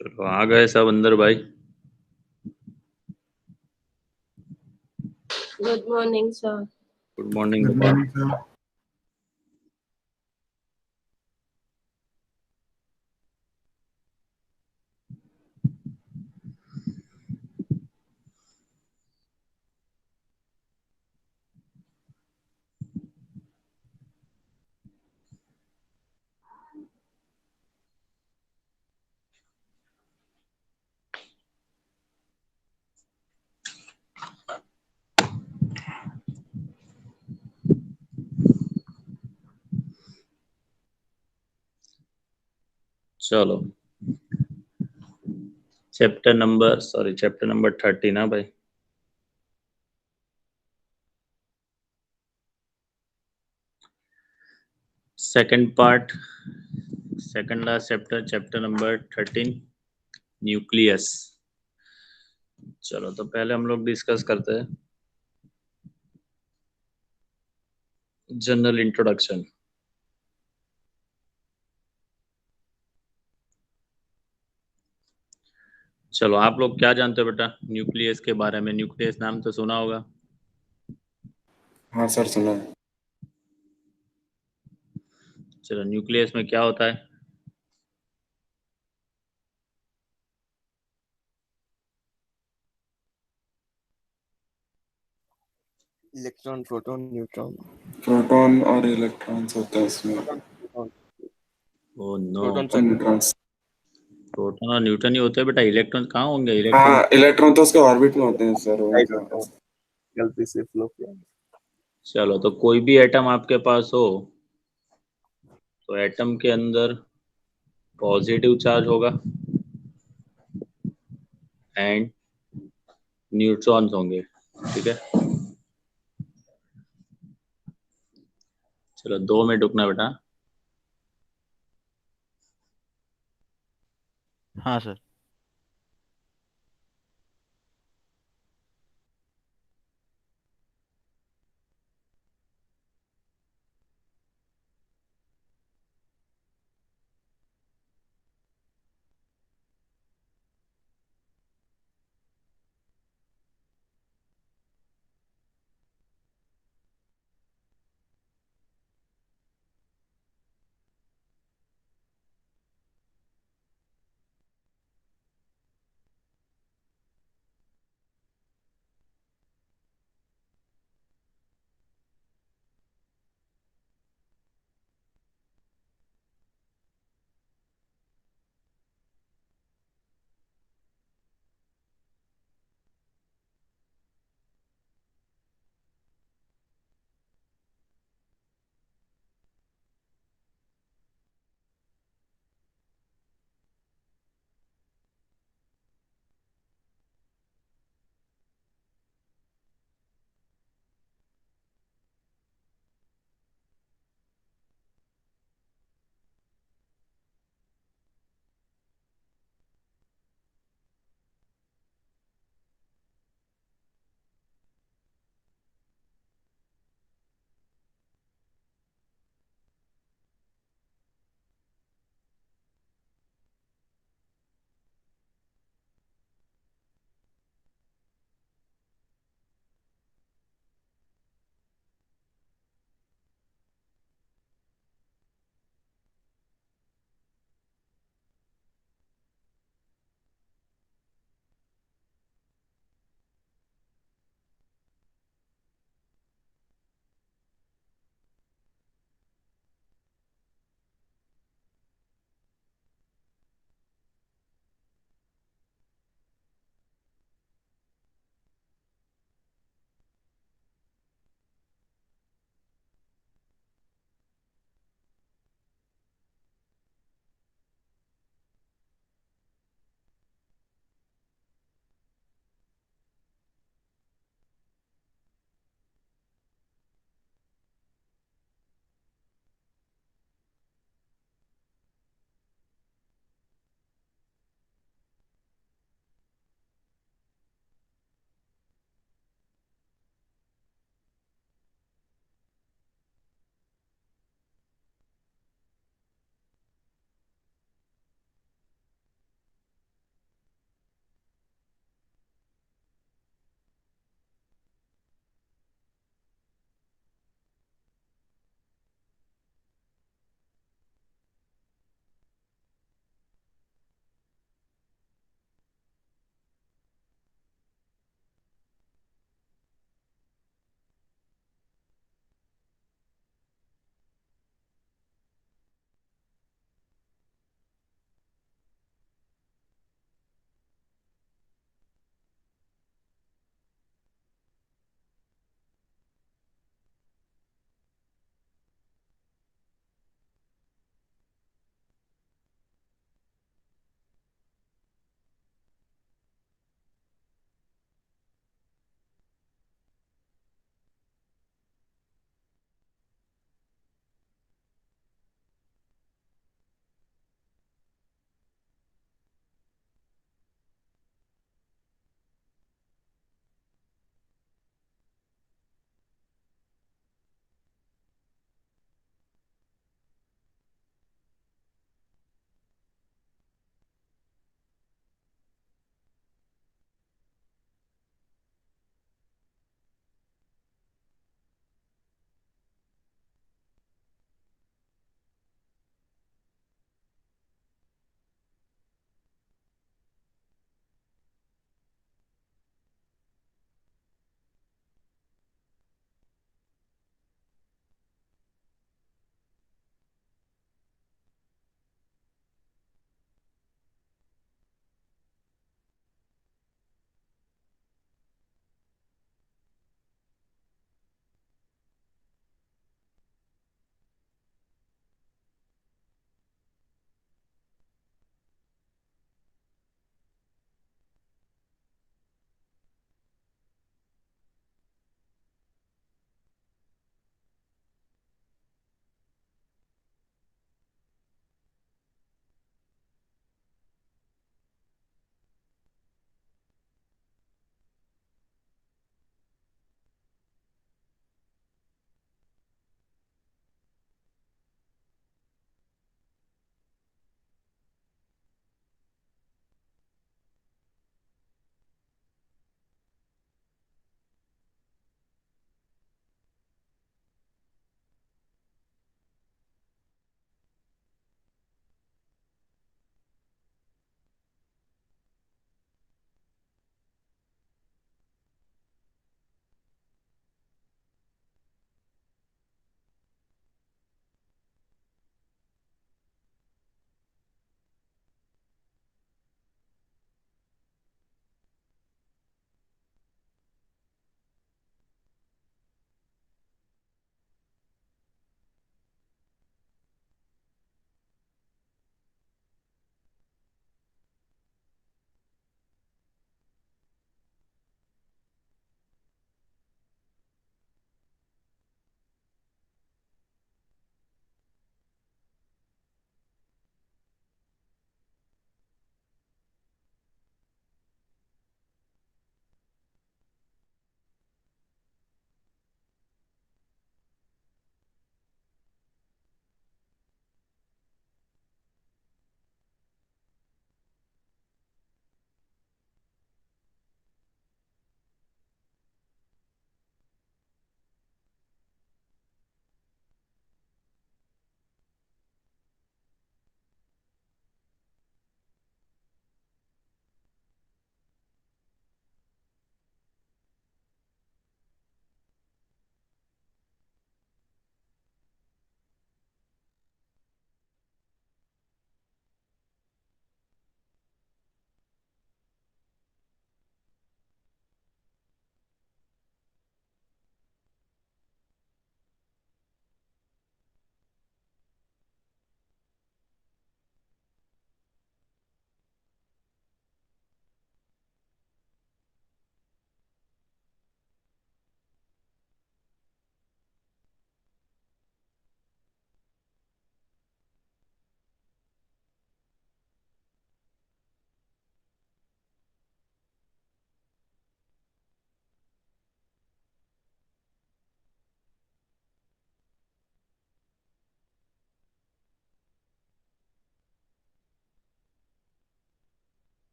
चलो आ गए सब अंदर भाई। Good morning sir. Good morning good बेटा। Morning sir. चलो चैप्टर नंबर 30 ना भाई। Second part, second last chapter, chapter number 13, nucleus. चलो तो पहले हम लोग डिस्कस करते हैं जनरल इंट्रोडक्शन। चलो आप लोग क्या जानते हो बेटा न्यूक्लियस के बारे में? न्यूक्लियस नाम तो सुना होगा। हाँ सर, सुना है। चलो न्यूक्लियस में क्या होता है? Electron, proton, neutron. प्रोटॉन और इलेक्ट्रॉन्स होते हैं इसमें। Oh no, proton neutrons. Proton और न्यूट्रॉन ही होते हैं बेटा, इलेक्ट्रॉन कहाँ होंगे? इलेक्ट्रॉन हाँ, इलेक्ट्रॉन तो उसके ऑर्बिट में होते हैं सर, उनका। गलती से फ्लो किया। चलो तो कोई भी एटम आपके पास हो तो एटम के अंदर पॉजिटिव चार्ज होगा एंड न्यूट्रॉन्स होंगे, ठीक है। चलो 2 में रुकना बेटा। हाँ सर।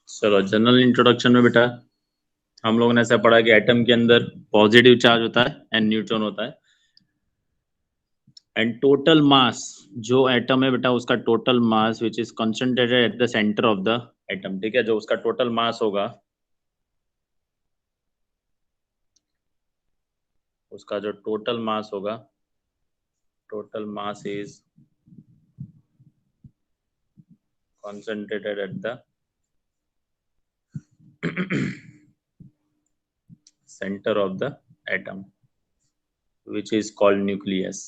चलो जनरल इंट्रोडक्शन में बेटा हम लोगों ने ऐसा पढ़ा कि एटम के अंदर पॉजिटिव चार्ज होता है एंड न्यूट्रॉन होता है, एंड टोटल मास जो एटम है बेटा उसका total mass which is concentrated at the centre of the atom, ठीक है, जो उसका टोटल मास होगा, उसका जो टोटल मास होगा, total mass is concentrated at the center of the atom which is called nucleus।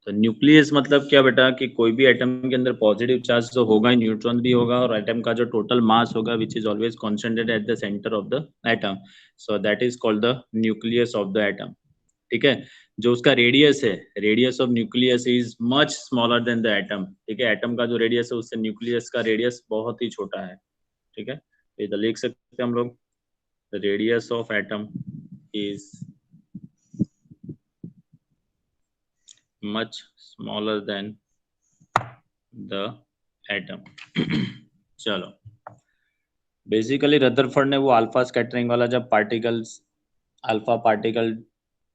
तो न्यूक्लियस मतलब क्या बेटा कि कोई भी एटम के अंदर पॉजिटिव चार्ज तो होगा ही, न्यूट्रॉन भी होगा, और एटम का जो टोटल मास होगा which is always concentrated at the centre of the atom, so that is called the nucleus of the atom. ठीक है, जो उसका रेडियस है, radius of nucleus is much smaller than the atom. ठीक है, atom का जो रेडियस है उससे न्यूक्लियस का रेडियस बहुत ही छोटा है। ठीक है, इधर लिख सकते हैं हम लोग, the radius of atom is much smaller than the atom। चलो, बेसिकली रदरफोर्ड ने वो अल्फा स्कैटरिंग वाला जब पार्टिकल्स, अल्फा पार्टिकल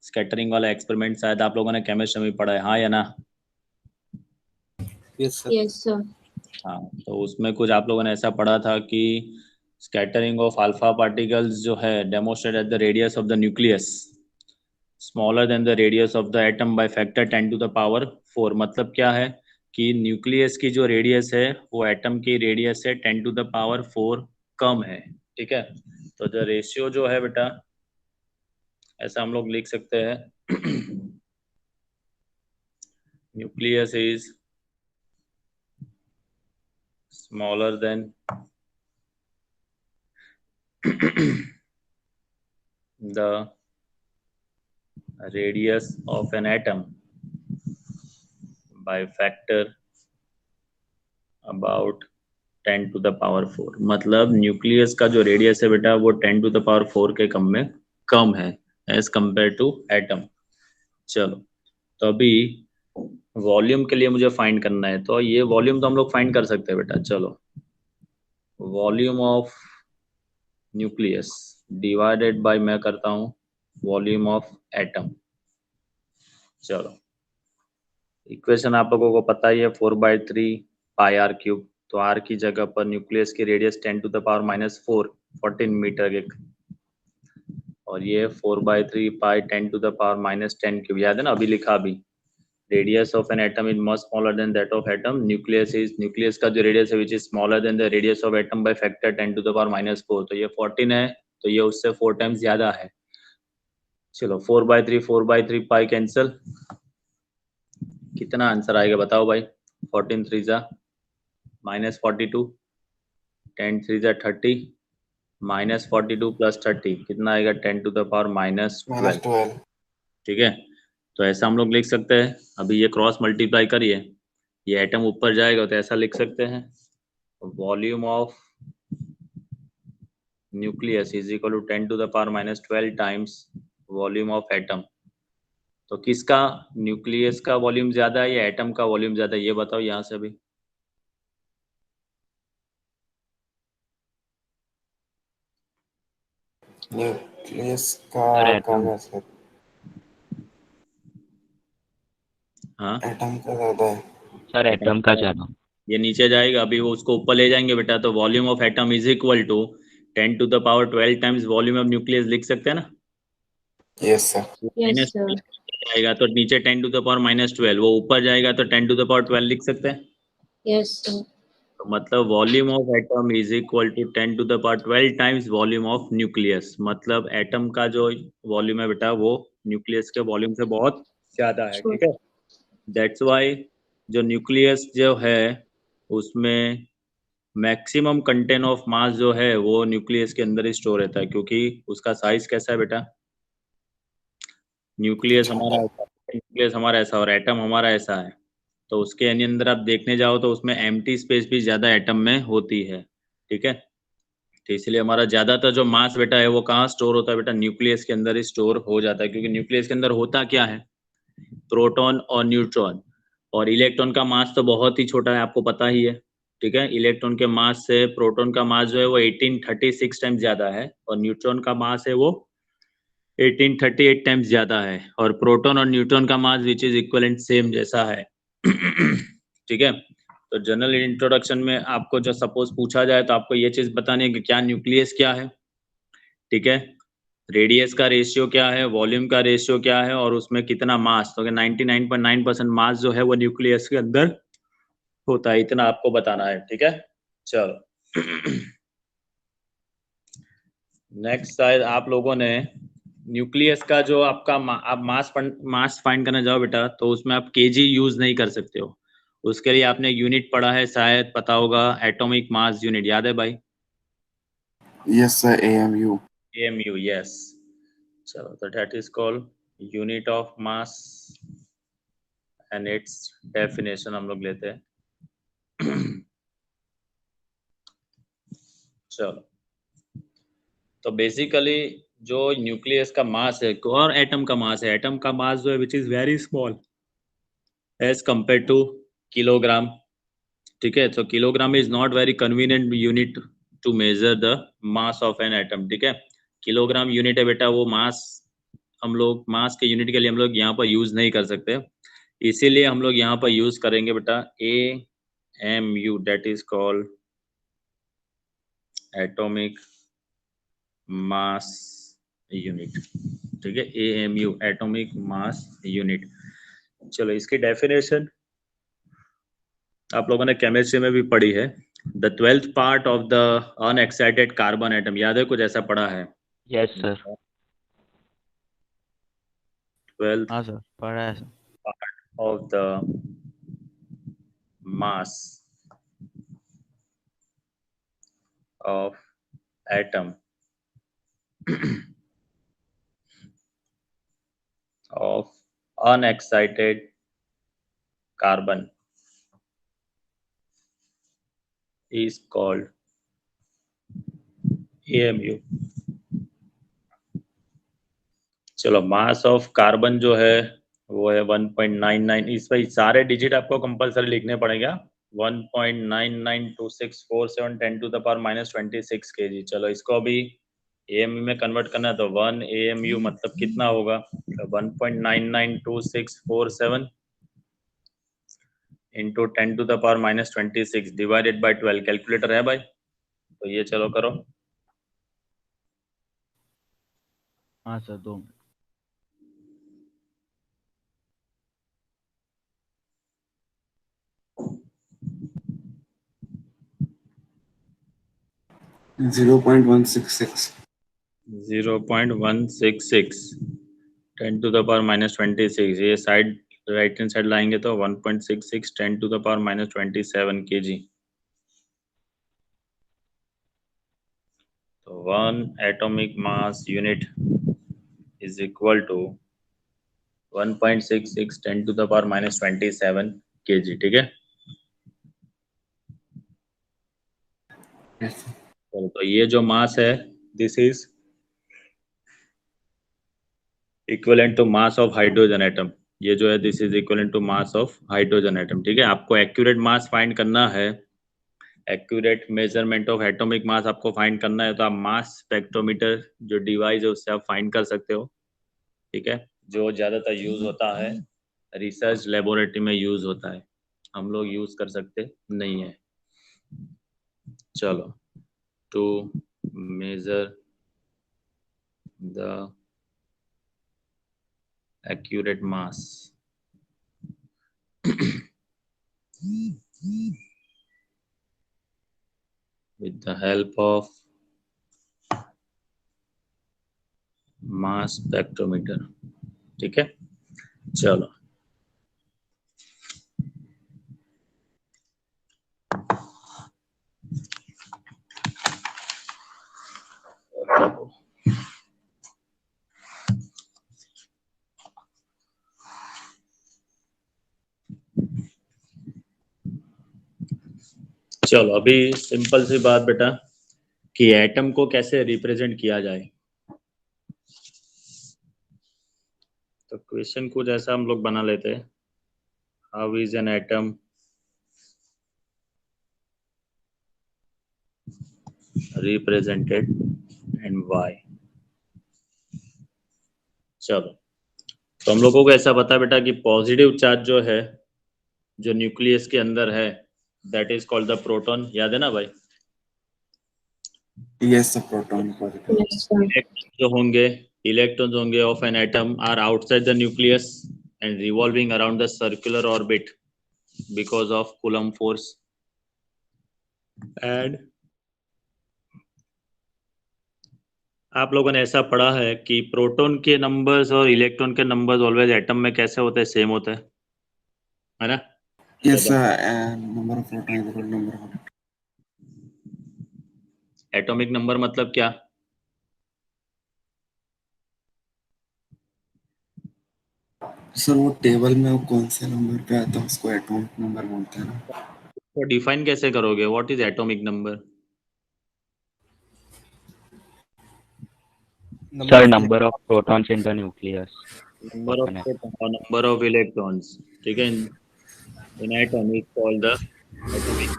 स्कैटरिंग वाला एक्सपेरिमेंट शायद आप लोगों ने केमिस्ट्री में पढ़ा है, हाँ या ना? Yes sir. Yes sir. हाँ, तो उसमें कुछ आप लोगों ने ऐसा पढ़ा था कि स्कैटरिंग ऑफ अल्फा पार्टिकल्स जो है demonstrate at the radius of the nucleus smaller than the radius of the atom by factor 10 to the power 4। मतलब क्या है कि न्यूक्लियस की जो रेडियस है वो एटम की रेडियस से 10 टू द पावर 4 कम है। ठीक है, तो जो रेशियो जो है बेटा ऐसा हम लोग लिख सकते हैं, nucleus is smaller then the radius of an atom by factor about 10 to the power 4। मतलब न्यूक्लियस का जो रेडियस है बेटा वो 10 टू द पावर 4 के कम है एज कंपेयर टू एटम। चलो, तो अभी वॉल्यूम के लिए मुझे फाइंड करना है, तो ये वॉल्यूम तो हम लोग फाइंड कर सकते हैं बेटा। चलो, volume of nucleus divided by मैं करता हूँ वॉल्यूम ऑफ एटम। चलो, इक्वेशन आप लोगों को पता ही है, 4/3 पाई आर क्यूब। तो आर की जगह पर न्यूक्लियस की radius 10 to the power -4 14 meter एक, और ये 4/3 pi 10 to the power -10 cube. याद है ना, अभी लिखा भी, radius of an atom is much smaller than that of atom, nucleus का जो रेडियस है which is smaller than the radius of atom by factor 10 to the power -4। तो ये 14 है, तो ये उससे 4 टाइम्स ज्यादा है। चलो, 4/3 पाई कैंसिल, कितना आंसर आएगा बताओ भाई? 14 3 जा -42, 10 3 जा 30, -42 + 30 कितना आएगा? 10 टू द पावर -12। ठीक है, तो ऐसा हम लोग लिख सकते हैं। अभी ये क्रॉस मल्टीप्लाई करिए, ये एटम ऊपर जाएगा तो ऐसा लिख सकते हैं, volume of nucleus is equal to 10 to the power -12 times volume of atom. तो किसका, न्यूक्लियस का वॉल्यूम ज्यादा है या एटम का वॉल्यूम ज्यादा है, ये बताओ यहाँ से अभी। न्यूक्लियस का कम है सर, हाँ एटम का ज्यादा है। सर एटम का ज्यादा। ये नीचे जाएगा, अभी वो उसको ऊपर ले जाएंगे बेटा, तो volume of atom is equal to 10 to the power 12 times volume of nucleus लिख सकते हैं ना। Yes sir. Yes sir. जाएगा तो नीचे 10 टू द पावर -12, वो ऊपर जाएगा तो 10 टू द पावर 12 लिख सकते हैं। Yes sir. तो मतलब volume of atom is equal to 10 to the power 12 times volume of nucleus. मतलब एटम का जो वॉल्यूम है बेटा वो न्यूक्लियस के वॉल्यूम से बहुत ज्यादा है। ठीक है, दैट्स वाई जो न्यूक्लियस जो है उसमें मैक्सिमम कंटेंट ऑफ मास जो है वो न्यूक्लियस के अंदर ही स्टोर रहता है, क्योंकि उसका साइज कैसा है बेटा, न्यूक्लियस हमारा ऐसा और एटम हमारा ऐसा है। तो उसके अंदर आप देखने जाओ तो उसमें एम्प्टी स्पेस भी ज्यादा एटम में होती है। ठीक है, तो इसलिए हमारा ज्यादातर जो मास बेटा है वो कहाँ स्टोर होता है बेटा, न्यूक्लियस के अंदर ही स्टोर हो जाता है। क्योंकि न्यूक्लियस के अंदर होता क्या है, प्रोटॉन और न्यूट्रॉन, और इलेक्ट्रॉन का मास तो बहुत ही छोटा है, आपको पता ही है। ठीक है। इलेक्ट्रॉन के मास से प्रोटॉन का मास जो है वो 1836 टाइम्स ज्यादा है, और न्यूट्रॉन का मास है वो 1838 टाइम्स ज्यादा है, और प्रोटॉन और न्यूट्रॉन का मास विच इज इक्विवेलेंट सेम जैसा है। ठीक है। तो जनरल इंट्रोडक्शन में आपको जो सपोज पूछा जाए तो आपको ये चीज बतानी है कि क्या न्यूक्लियस क्या है, ठीक है, रेडियस का रेशियो क्या है, वॉल्यूम का रेशियो क्या है, और उसमें कितना मास, तो 99.9% मास जो है वो न्यूक्लियस के अंदर होता है, इतना आपको बताना है। ठीक है, चलो। नेक्स्ट शायद आप लोगों ने न्यूक्लियस का जो आपका आप मास फाइंड करना जाओ बेटा, तो उसमें आप केजी यूज नहीं कर सकते हो। उसके लिए आपने यूनिट पढ़ा है, शायद पता होगा, एटॉमिक मास यूनिट, याद है भाई? Yes, sir. AMU. AMU, yes. चलो, तो that is called unit of mass and it's definition हम लोग लेते हैं। चलो, तो बेसिकली जो न्यूक्लियस का मास है और एटम का मास है, एटम का मास जो है which is very small as compare to kilogram. ठीक है, तो kilogram is not very convenient unit to measure the mass of an atom. ठीक है, किलोग्राम यूनिट है बेटा, वो मास हम लोग मास के यूनिट के लिए हम लोग यहाँ पर यूज नहीं कर सकते, इसीलिए हम लोग यहाँ पर यूज करेंगे बेटा AMU, that is called atomic mass unit. ठीक है, AMU एटॉमिक मास यूनिट। चलो, इसकी डेफिनेशन आप लोगों ने केमिस्ट्री में भी पढ़ी है। The 12th part of the unexcited carbon atom, याद है, कुछ ऐसा पढ़ा है? Yes sir. 12th हाँ सर, पढ़ा है sir. part of the mass of atom of unexcited carbon is called AMU। चलो, मास ऑफ कार्बन जो है वो है 1.99। इस पर सारे डिजिट आपको कंपलसरी लिखने पड़ेगा। 1.992647 10⁻⁻26 kg। चलो, इसको अभी AMU में कन्वर्ट करना है, तो 1 AMU मतलब कितना होगा? 1.992647 इंटू 10⁻⁻26 डिवाइडेड बाई 12। कैलकुलेटर है भाई? तो ये चलो करो। हाँ सर, 2 मिनट। 0.166. 0.166 10⁻⁻26। ये साइड राइट हैंड साइड लाएंगे तो 1.66 10⁻⁻27 kg। तो 1 atomic mass unit is equal to 1.66 10⁻⁻27 kg। ठीक है, Yes, sir. तो ये जो मास है this is equivalent to mass of hydrogen atom. ये जो है this is equivalent to mass of hydrogen atom. ठीक है, आपको एक्यूरेट मास फाइंड करना है, accurate measurement of atomic mass आपको फाइंड करना है, तो आप मास स्पेक्ट्रोमीटर जो डिवाइस है उससे आप फाइंड कर सकते हो। ठीक है, जो ज़्यादातर यूज होता है रिसर्च लेबोरेटरी में यूज होता है, हम लोग यूज कर सकते नहीं है। चलो, to measure the accurate mass with the help of mass spectrometer। ठीक है, चलो, चलो अभी सिंपल सी बात बेटा कि एटम को कैसे रिप्रेजेंट किया जाए। तो क्वेश्चन कुछ ऐसा हम लोग बना लेते हैं, how is an atom represented and why. चलो, तो हम लोगों को ऐसा पता बेटा कि पॉजिटिव चार्ज जो है, जो न्यूक्लियस के अंदर है, that is called the proton. याद है ना भाई? Yes, sir. Proton positive. Yes, sir. Electrons होंगे of an atom are outside the nucleus and revolving around the circular orbit because of Coulomb force. And आप लोगों ने ऐसा पढ़ा है कि प्रोटॉन के नंबर्स और इलेक्ट्रॉन के नंबर्स ऑलवेज एटम में कैसे होते हैं? सेम होते हैं, है ना? Yes, sir. And number of proton is equal to number of. Atomic number मतलब क्या? सर वो टेबल में वो कौन से नंबर पे आता है उसको एटॉमिक नंबर बोलते हैं ना. तो डिफाइन कैसे करोगे? What is atomic number? Sir, number of protons in the nucleus. Number of proton और नंबर ऑफ इलेक्ट्रॉन्स. ठीक है, in atom is called the atomic.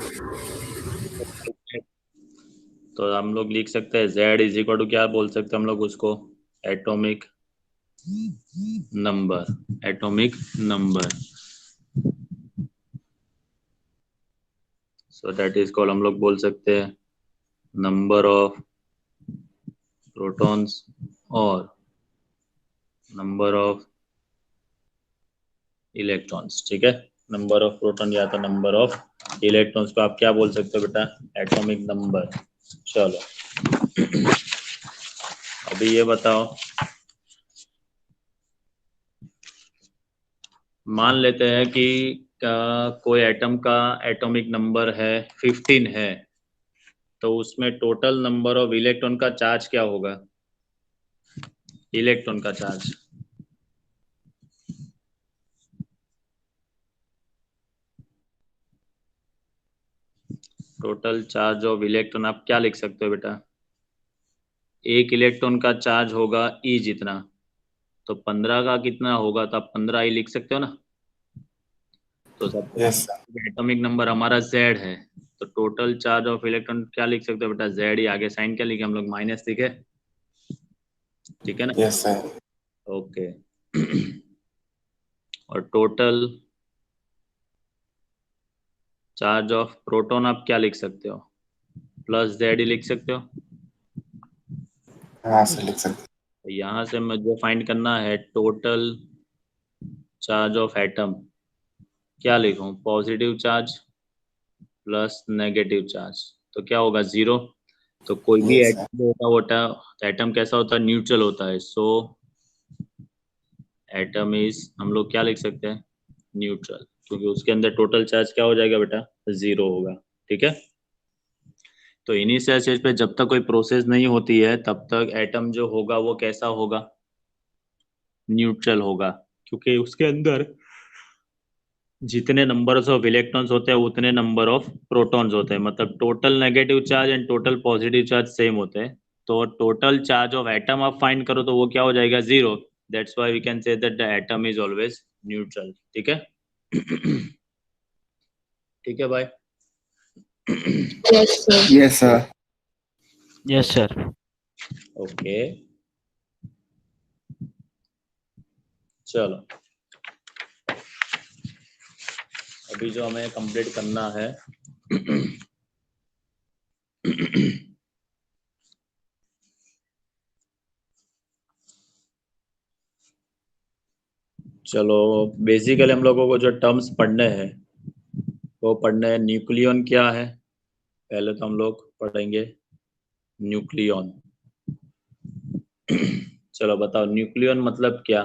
तो हम लोग लिख सकते हैं Z इज इक्वल टू, क्या बोल सकते हैं हम लोग उसको? Atomic number. Atomic number. So that is called, हम लोग बोल सकते हैं नंबर ऑफ प्रोटॉन्स और नंबर ऑफ इलेक्ट्रॉन्स. ठीक है, नंबर ऑफ प्रोटॉन या तो नंबर ऑफ इलेक्ट्रॉन्स को आप क्या बोल सकते हो बेटा? Atomic number. चलो, अभी ये बताओ, मान लेते हैं कि कोई एटम का एटॉमिक नंबर है 15 है, तो उसमें टोटल नंबर ऑफ इलेक्ट्रॉन का चार्ज क्या होगा? इलेक्ट्रॉन का charge. Total charge of electron आप क्या लिख सकते हो बेटा? एक इलेक्ट्रॉन का चार्ज होगा E जितना, तो 15 का कितना होगा? तो आप 15 लिख सकते हो ना. तो सब Yes, sir. एटॉमिक नंबर हमारा Z है, तो टोटल चार्ज ऑफ इलेक्ट्रॉन क्या लिख सकते हो बेटा? Z ही. आगे साइन क्या लिखे हम लोग? माइनस लिखे. ठीक है ना? Yes, sir. ओके. और टोटल चार्ज ऑफ प्रोटॉन आप क्या लिख सकते हो? प्लस Z ही लिख सकते हो. हाँ सर लिख सकते. तो यहाँ से मुझे फाइंड करना है टोटल चार्ज ऑफ एटम. क्या लिखूं? Positive charge plus negative charge, तो क्या होगा? 0. तो कोई भी Yes, sir. एटम होता है, एटम कैसा होता है? न्यूट्रल होता है. सो एटम इज, हम लोग क्या लिख सकते हैं? न्यूट्रल, क्योंकि उसके अंदर टोटल चार्ज क्या हो जाएगा बेटा? 0 होगा. ठीक है. तो इनिशियल स्टेज पे जब तक कोई प्रोसेस नहीं होती है, तब तक एटम जो होगा वो कैसा होगा? न्यूट्रल होगा, क्योंकि उसके अंदर जितने नंबर्स ऑफ इलेक्ट्रॉन्स होते हैं उतने नंबर ऑफ प्रोटॉन्स होते हैं. मतलब total negative charge and total positive charge same होते हैं. तो टोटल चार्ज ऑफ एटम आप फाइंड करो तो वो क्या हो जाएगा? 0. That's why we can say that the atom is always neutral. ठीक है. ठीक है भाई. Yes, sir. Yes, sir. Yes, sir. Okay, चलो, अभी जो हमें कंप्लीट करना है चलो, बेसिकली हम लोगों को जो टर्म्स पढ़ने हैं वो पढ़ने हैं. न्यूक्लियन क्या है? पहले तो हम लोग पढ़ेंगे न्यूक्लियन. चलो बताओ, न्यूक्लियन मतलब क्या?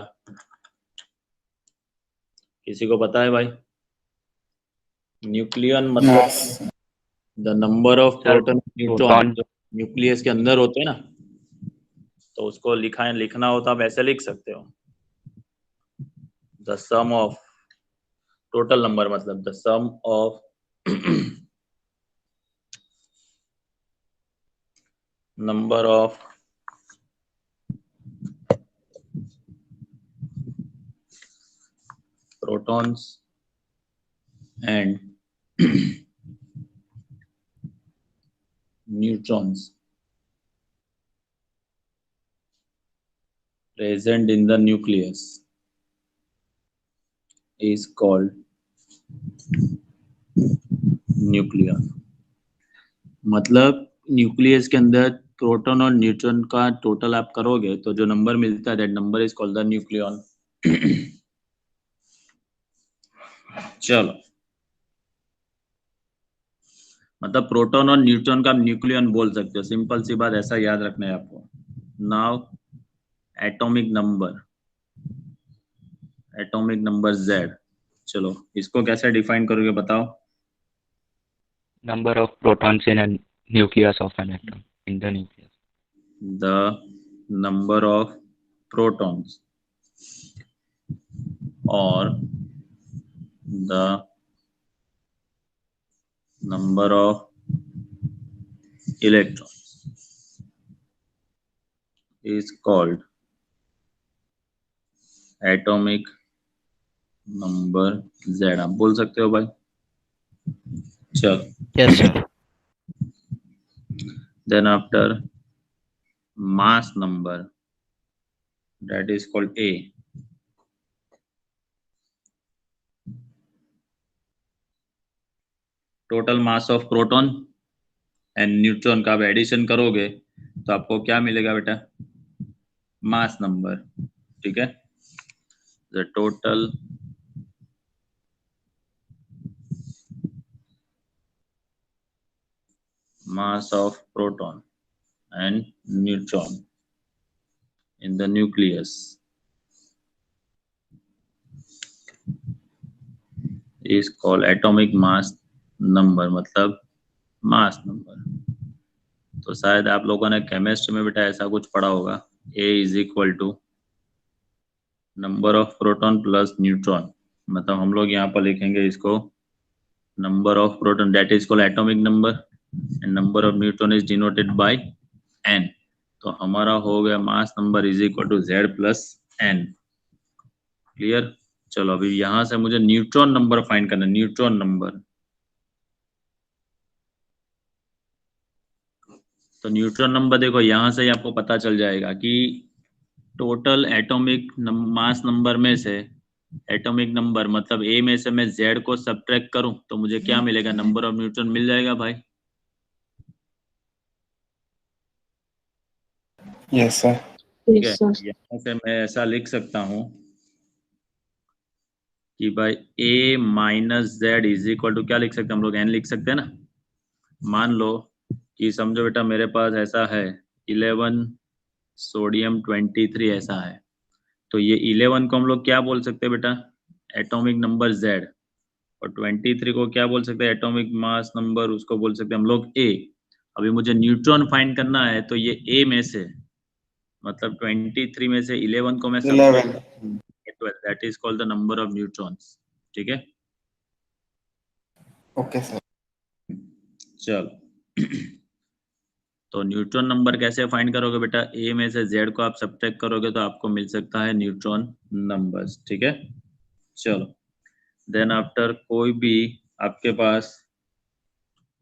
किसी को पता है भाई? न्यूक्लियन मतलब Yes. The number of Sir, proton neutron proton. जो न्यूक्लियस के अंदर होते हैं ना, तो उसको लिखना हो तो आप ऐसे लिख सकते हो. The sum of total number, मतलब the sum of number of protons and neutrons present in the nucleus is called nucleon. मतलब न्यूक्लियस के अंदर प्रोटॉन और न्यूट्रॉन का टोटल आप करोगे तो जो नंबर मिलता है that number is called the nucleon. चलो, मतलब प्रोटॉन और न्यूट्रॉन का न्यूक्लियन बोल सकते हो. सिंपल सी बात, ऐसा याद रखना है आपको. Now atomic number Z. चलो, इसको कैसे डिफाइन करोगे बताओ. Number of protons in a nucleus of an atom. In the nucleus. The number of protons or the number of electrons is called atomic number Z. आप बोल सकते हो भाई. चलो, Yes, sir. then after mass number, that is called A. Total mass of proton and neutron का आप addition करोगे तो आपको क्या मिलेगा बेटा. Mass number. ठीक है. The total mass of proton and neutron in the nucleus is called atomic mass number. मतलब मास नंबर. तो शायद आप लोगों ने केमिस्ट्री में बेटा ऐसा कुछ पढ़ा होगा. A is equal to number of proton plus neutron. मतलब हम लोग यहाँ पर लिखेंगे इसको number of proton that is called atomic number and number of neutron is denoted by n. तो हमारा हो गया mass number is equal to Z plus n. Clear. चलो, अभी यहां से मुझे न्यूट्रॉन नंबर फाइंड करना है. Neutron number. तो न्यूट्रॉन नंबर देखो यहां से ही आपको पता चल जाएगा कि टोटल एटॉमिक मास नंबर में से एटॉमिक नंबर मतलब A में से मैं Z को सब्ट्रैक्ट करूं तो मुझे क्या मिलेगा. नंबर ऑफ न्यूट्रॉन मिल जाएगा भाई. Yes sir. ठीक Yes, है. sir. यहाँ से मैं ऐसा लिख सकता हूं कि भाई A minus Z is equal to क्या लिख सकते हैं हम लोग. n लिख सकते हैं ना. मान लो कि समझो बेटा मेरे पास ऐसा है 11 सोडियम 23 ऐसा है. तो ये 11 को हम लोग क्या बोल सकते हैं बेटा. Atomic number Z. और 23 को क्या बोल सकते हैं. Atomic mass number. उसको बोल सकते हैं हम लोग A. अभी मुझे न्यूट्रॉन फाइंड करना है तो ये A में से मतलब 23 में से 11 को मैं 11. 12. That is called the number of neutrons. ठीक है. Okay sir. चलो, तो न्यूट्रॉन नंबर कैसे फाइंड करोगे बेटा. A में से Z को आप सब्ट्रैक्ट करोगे तो आपको मिल सकता है न्यूट्रॉन नंबर्स. ठीक है. चलो, देन आफ्टर कोई भी आपके पास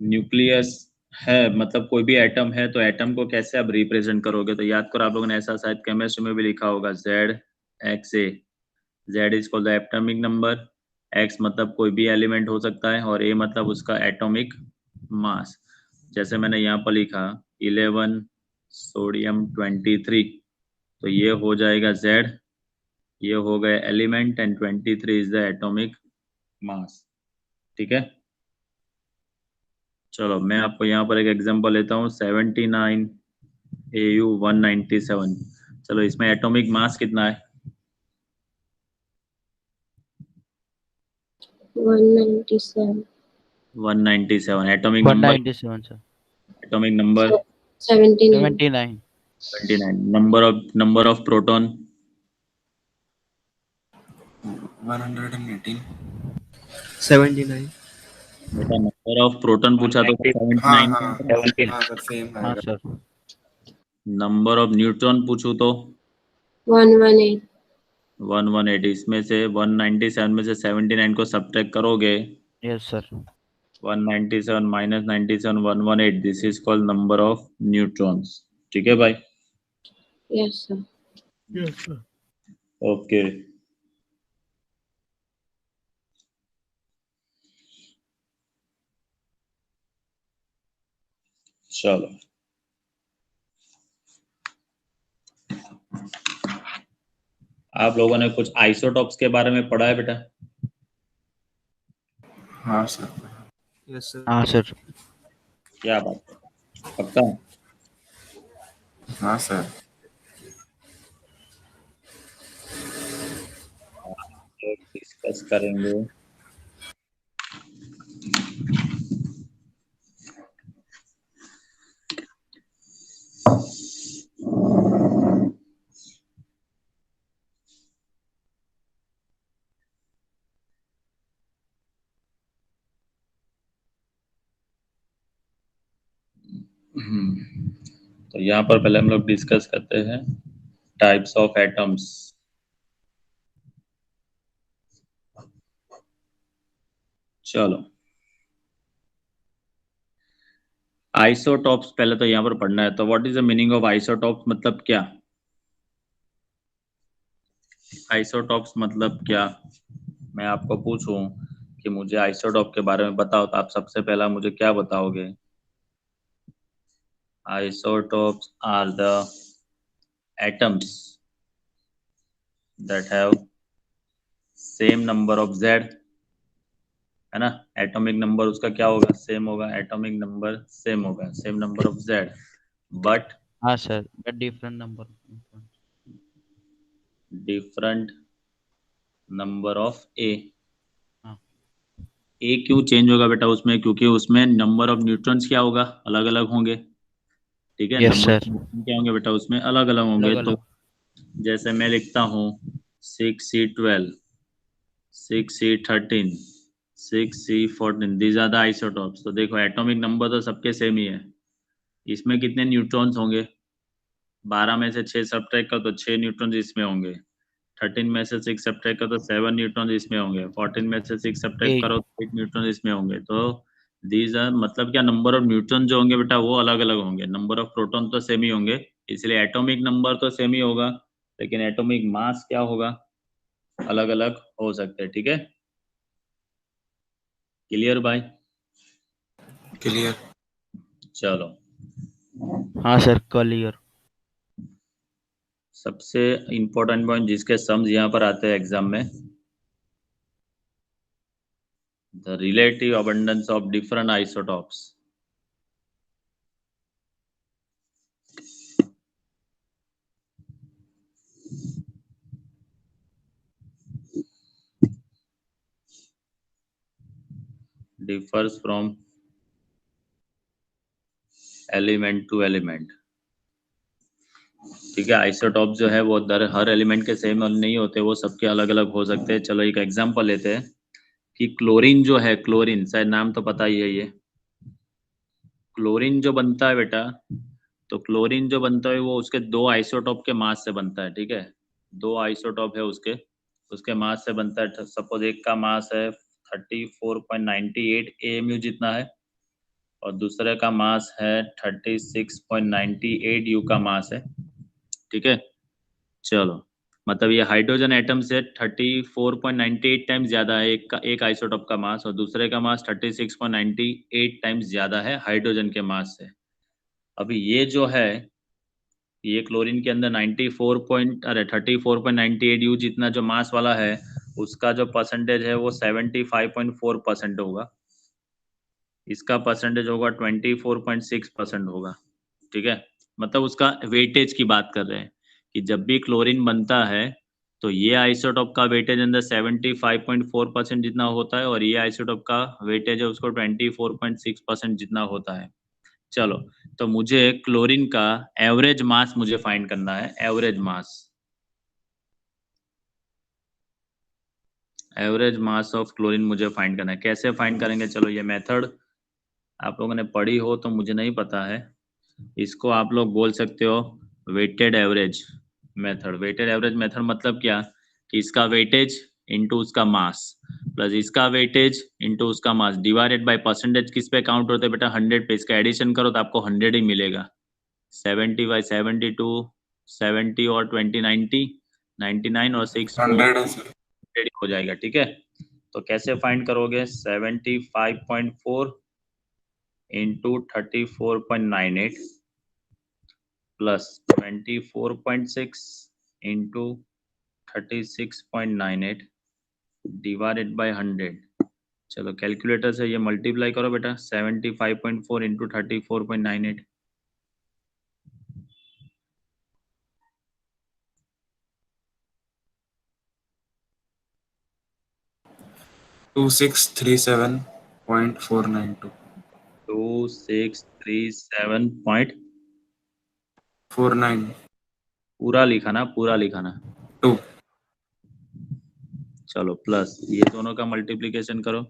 न्यूक्लियस है मतलब कोई भी एटम है तो एटम को कैसे आप रिप्रेजेंट करोगे. तो याद करो आप लोगों ने ऐसा शायद केमिस्ट्री में भी लिखा होगा. ZXA. Z is called the atomic number. X मतलब कोई भी एलिमेंट हो सकता है और A मतलब उसका एटॉमिक मास. जैसे मैंने यहाँ पर लिखा 11 सोडियम 23 तो ये हो जाएगा Z. ये हो गए element and 23 is the atomic मास. ठीक है. चलो, मैं आपको यहाँ पर एक एग्जांपल लेता हूँ. 79 AU 197. चलो, इसमें एटॉमिक मास कितना है. 197. 197. Atomic number. 197, sir. Atomic number 79. 79. 29. Number of proton 118. 79. बेटा नंबर ऑफ प्रोटॉन पूछा तो 79. हाँ 17. हाँ सर सेम हाँ, आएगा. sir. नंबर ऑफ न्यूट्रॉन पूछूं तो 118. 118. इसमें से 197 में से 79 को सब्ट्रैक्ट करोगे Yes, sir. 197 minus 97 118, this is called number of neutrons. ठीक है भाई? Yes, sir. ओके चलो आप लोगों ने कुछ आइसोटॉप्स के बारे में पढ़ा है बेटा? हाँ सर। Yes, sir. हाँ सर। क्या बात है, पक्का? हाँ सर। डिस्कस करेंगे। तो यहाँ पर पहले हम लोग डिस्कस करते हैं टाइप्स ऑफ एटम्स। चलो आइसोटॉप्स पहले तो यहाँ पर पढ़ना है। तो what is the meaning of isotopes, मतलब क्या? आइसोटॉप्स मतलब क्या? मैं आपको पूछूं कि मुझे आइसोटॉप के बारे में बताओ तो आप सबसे पहला मुझे क्या बताओगे? Isotopes are the atoms that have same number of Z, है ना? एटॉमिक नंबर उसका क्या होगा? सेम होगा। एटॉमिक नंबर सेम होगा, same number of Z, but हाँ सर, but different number. Different number of A। हाँ। A क्यों चेंज होगा बेटा उसमें? क्योंकि उसमें नंबर ऑफ न्यूट्रॉन्स क्या होगा? अलग अलग होंगे। ठीक है, Yes, नंबर sir. क्या होंगे बेटा उसमें? अलग अलग होंगे। अलग तो अलग। जैसे मैं लिखता हूँ 6C12, 6C13, 6C14, these are the isotopes। तो देखो एटॉमिक नंबर तो सबके सेम ही है। इसमें कितने न्यूट्रॉन्स होंगे? 12 में से 6 सब्ट्रैक्ट कर तो 6 न्यूट्रॉन्स इसमें होंगे। 13 में से 6 सब्ट्रैक्ट करो तो 7 न्यूट्रॉन इसमें होंगे। 14 में से 6 सब्ट्रैक्ट 8. करो तो 8 न्यूट्रॉन इसमें होंगे। तो दीज आर मतलब क्या, नंबर ऑफ न्यूट्रॉन जो होंगे बेटा वो अलग अलग होंगे, नंबर ऑफ प्रोटॉन तो सेम ही होंगे। इसलिए एटॉमिक नंबर तो सेम ही होगा, लेकिन एटॉमिक मास क्या होगा? अलग अलग हो सकते हैं। ठीक है, क्लियर भाई? क्लियर। चलो हाँ सर, clear. सबसे इंपॉर्टेंट पॉइंट जिसके सम्स यहाँ पर आते हैं एग्जाम में, the relative abundance of different isotopes. differs from element to element. ठीक है, आइसोटॉप जो है वो हर एलिमेंट के सेम नहीं होते, वो सबके अलग अलग हो सकते हैं। चलो एक एग्जांपल लेते हैं कि क्लोरीन जो है, क्लोरीन शायद नाम तो पता ही है ये। क्लोरीन जो बनता है बेटा, तो क्लोरीन जो बनता है वो उसके 2 आइसोटॉप के मास से बनता है। ठीक है, 2 आइसोटॉप है उसके, उसके मास से बनता है। सपोज एक का मास है 34.98 AMU जितना है, और दूसरे का मास है 36.98 U का मास है। ठीक है, चलो मतलब ये हाइड्रोजन एटम से 34.98 टाइम्स ज्यादा है एक आइसोटॉप का मास, और दूसरे का मास 36.98 टाइम्स ज्यादा है हाइड्रोजन के मास से। अभी ये जो है, ये क्लोरीन के अंदर 34.98 U जितना जो मास वाला है, उसका जो परसेंटेज है वो 75.4% होगा। इसका परसेंटेज होगा 24.6% होगा। ठीक है, मतलब उसका वेटेज की बात कर रहे हैं कि जब भी क्लोरीन बनता है तो ये आइसोटॉप का वेटेज अंदर 75.4% जितना होता है, और ये आइसोटॉप का वेटेज है उसको 24.6% जितना होता है। चलो, तो मुझे क्लोरीन का एवरेज मास मुझे फाइंड करना है। एवरेज मास ऑफ क्लोरीन मुझे फाइंड करना है। कैसे फाइंड करेंगे? चलो ये मेथड आप लोगों ने पढ़ी हो तो मुझे नहीं पता है, इसको आप लोग बोल सकते हो weighted average method. Weighted average method मतलब क्या कि इसका वेटेज इनटू उसका मास। प्लस इसका वेटेज इंटू उसका मास डिवाइडेड बाय परसेंटेज किस पे काउंट होते हैं बेटा 100 पे। इसका एडिशन करो तो आपको 100 ही मिलेगा। 70 बाई 72 70 और 20 90 99 और 6 4 100 है सर। 100 हो जाएगा। ठीक है, तो कैसे फाइंड करोगे 75.4 into 34.98 plus 24.6 into 36.98 divided by 100। चलो कैलकुलेटर से ये मल्टीप्लाई करो बेटा 75.4 इंटू 34.98 2637.492 2637.49 पूरा लिखा ना, पूरा लिखा ना। 2 चलो प्लस ये दोनों का मल्टीप्लिकेशन करो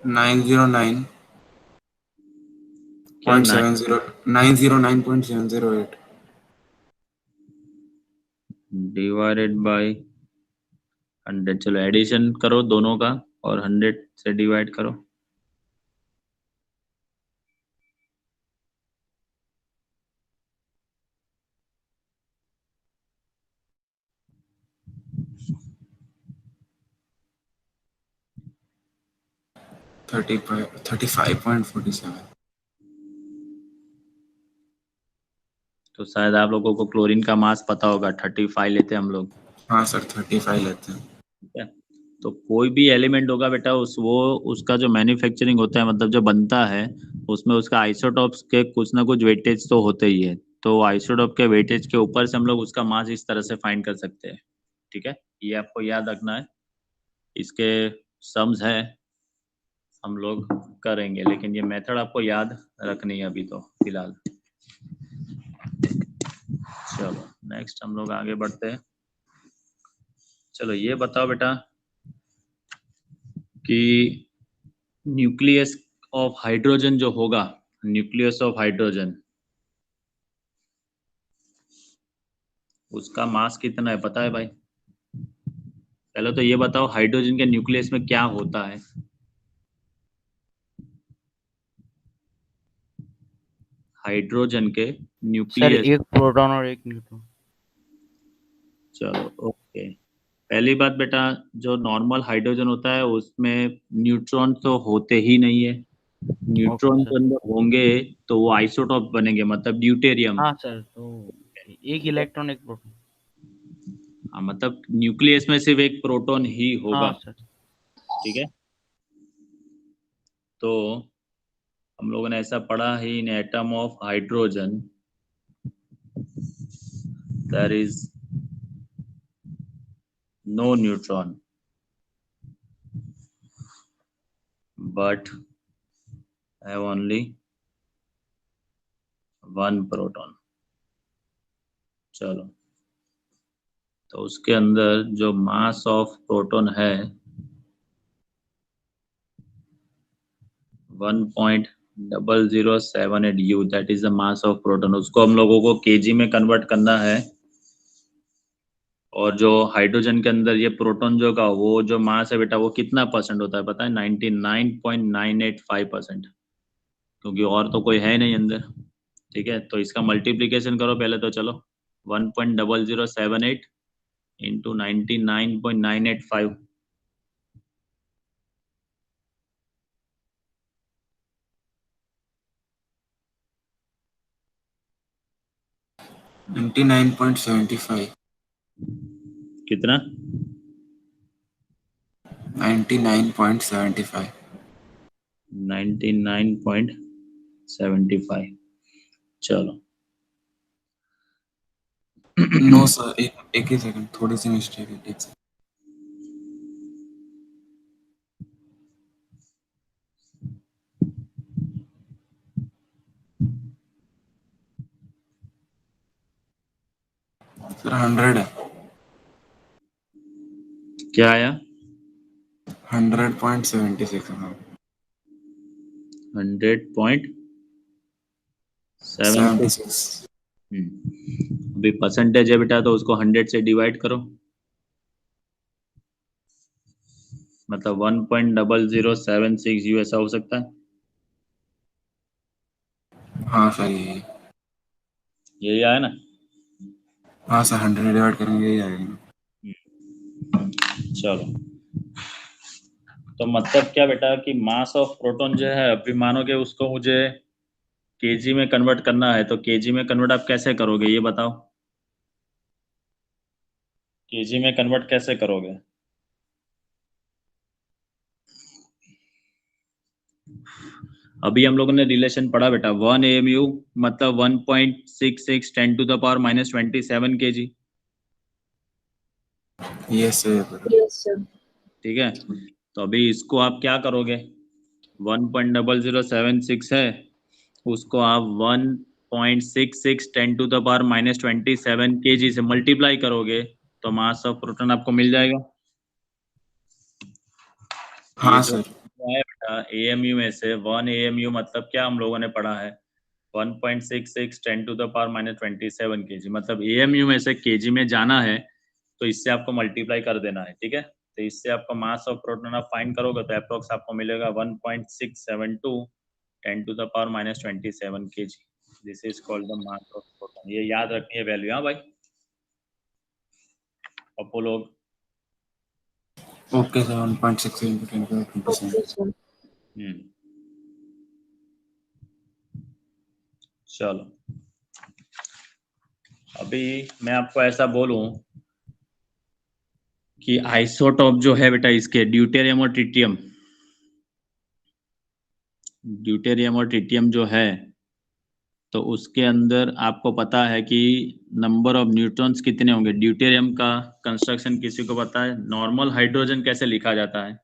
909.708 डिवाइडेड बाय 100। चलो एडिशन करो दोनों का और 100 से डिवाइड करो। $35 35.47। तो शायद आप लोगों को क्लोरीन का मास पता होगा 35 लेते हैं हम लोग। हाँ सर 35 लेते हैं। ठीक है, तो कोई भी एलिमेंट होगा बेटा उसका जो मैन्युफैक्चरिंग होता है मतलब जो बनता है उसमें उसका आइसोटॉप्स के कुछ ना कुछ वेटेज तो होते ही है। तो आइसोटॉप के वेटेज के ऊपर से हम लोग उसका मास इस तरह से फाइंड कर सकते हैं। ठीक है, ये आपको याद रखना है। इसके सम्स है हम लोग करेंगे, लेकिन ये मेथड आपको याद रखनी है अभी तो फिलहाल। चलो नेक्स्ट हम लोग आगे बढ़ते हैं। चलो ये बताओ बेटा कि न्यूक्लियस ऑफ हाइड्रोजन जो होगा, न्यूक्लियस ऑफ हाइड्रोजन उसका मास कितना है पता है भाई? पहले तो ये बताओ हाइड्रोजन के न्यूक्लियस में क्या होता है। हाइड्रोजन के सर न्यूक्लियस, एक प्रोटॉन और एक न्यूट्रॉन। चलो ओके। पहली बात बेटा जो नॉर्मल हाइड्रोजन होता है उसमें न्यूट्रॉन तो होते ही नहीं है। Neutron sir. के अंदर होंगे तो वो आइसोटॉप बनेंगे मतलब ड्यूटेरियम। हाँ सर, तो एक इलेक्ट्रॉन एक प्रोटॉन। हाँ, मतलब न्यूक्लियस में सिर्फ एक प्रोटॉन ही होगा। हाँ सर। ठीक है, तो हम लोगों ने ऐसा पढ़ा ही in atom of hydrogen there is no neutron but have only one proton। चलो तो उसके अंदर जो मास ऑफ प्रोटॉन है 1.0078 U, that is the mass of proton. उसको हम लोगों को केजी में कन्वर्ट करना है। और जो हाइड्रोजन के अंदर ये प्रोटॉन जो का वो जो मास है बेटा वो कितना परसेंट होता है पता है? 99.985%, क्योंकि और तो कोई है नहीं अंदर। ठीक है, तो इसका मल्टीप्लिकेशन करो पहले तो। चलो 1.0078 इंटू 99.985 99.75 कितना? 99.75 99.75। चलो नो सर एक ही सेकंड, थोड़ी सी मिस्टेक है। एक सेकंड। सर 100 है। क्या आया? 100.76 हाँ। 100.76। अभी परसेंटेज है बेटा, तो उसको 100 से डिवाइड करो, मतलब 1.0076 यू ऐसा हो सकता है। हाँ सर यही आया ना? हाँ सर 100 डिवाइड करेंगे यही आएगा। चलो, तो मतलब क्या बेटा कि मास ऑफ प्रोटॉन जो है, अभी मानो कि उसको मुझे केजी में कन्वर्ट करना है, तो केजी में कन्वर्ट आप कैसे करोगे ये बताओ, केजी में कन्वर्ट कैसे करोगे? अभी हम लोगों ने रिलेशन पढ़ा बेटा, 1 AMU मतलब 1.66 10⁻⁻27 kg, yes sir. Yes, sir. ठीक है। तो अभी इसको आप क्या करोगे, 1.0076 है, उसको आप 1.66 10⁻⁻27 kg से मल्टीप्लाई करोगे, तो मास ऑफ प्रोटॉन आपको मिल जाएगा। हाँ ये जो सर। है बेटा AMU में से 1 AMU मतलब क्या हम लोगों ने पढ़ा है, 1.66 10⁻⁻27 kg, मतलब AMU में से kg में जाना है, तो इससे आपको मल्टीप्लाई कर देना है, ठीक है। तो इससे आपका मास ऑफ प्रोटॉन आप फाइंड करोगे तो अप्रोक्स आपको मिलेगा 1.672 10⁻⁻27 kg। This is called the mass of proton. ये याद रखनी है वैल्यू, हाँ भाई पप्पू लोग। Okay sir 1.6 into 10⁻27। Okay, sir. चलो, अभी मैं आपको ऐसा बोलूं कि आइसोटॉप जो है बेटा इसके ड्यूटेरियम और ट्रिटियम, ड्यूटेरियम और ट्रिटियम जो है, तो उसके अंदर आपको पता है कि नंबर ऑफ न्यूट्रॉन्स कितने होंगे। ड्यूटेरियम का कंस्ट्रक्शन किसी को पता है? नॉर्मल हाइड्रोजन कैसे लिखा जाता है?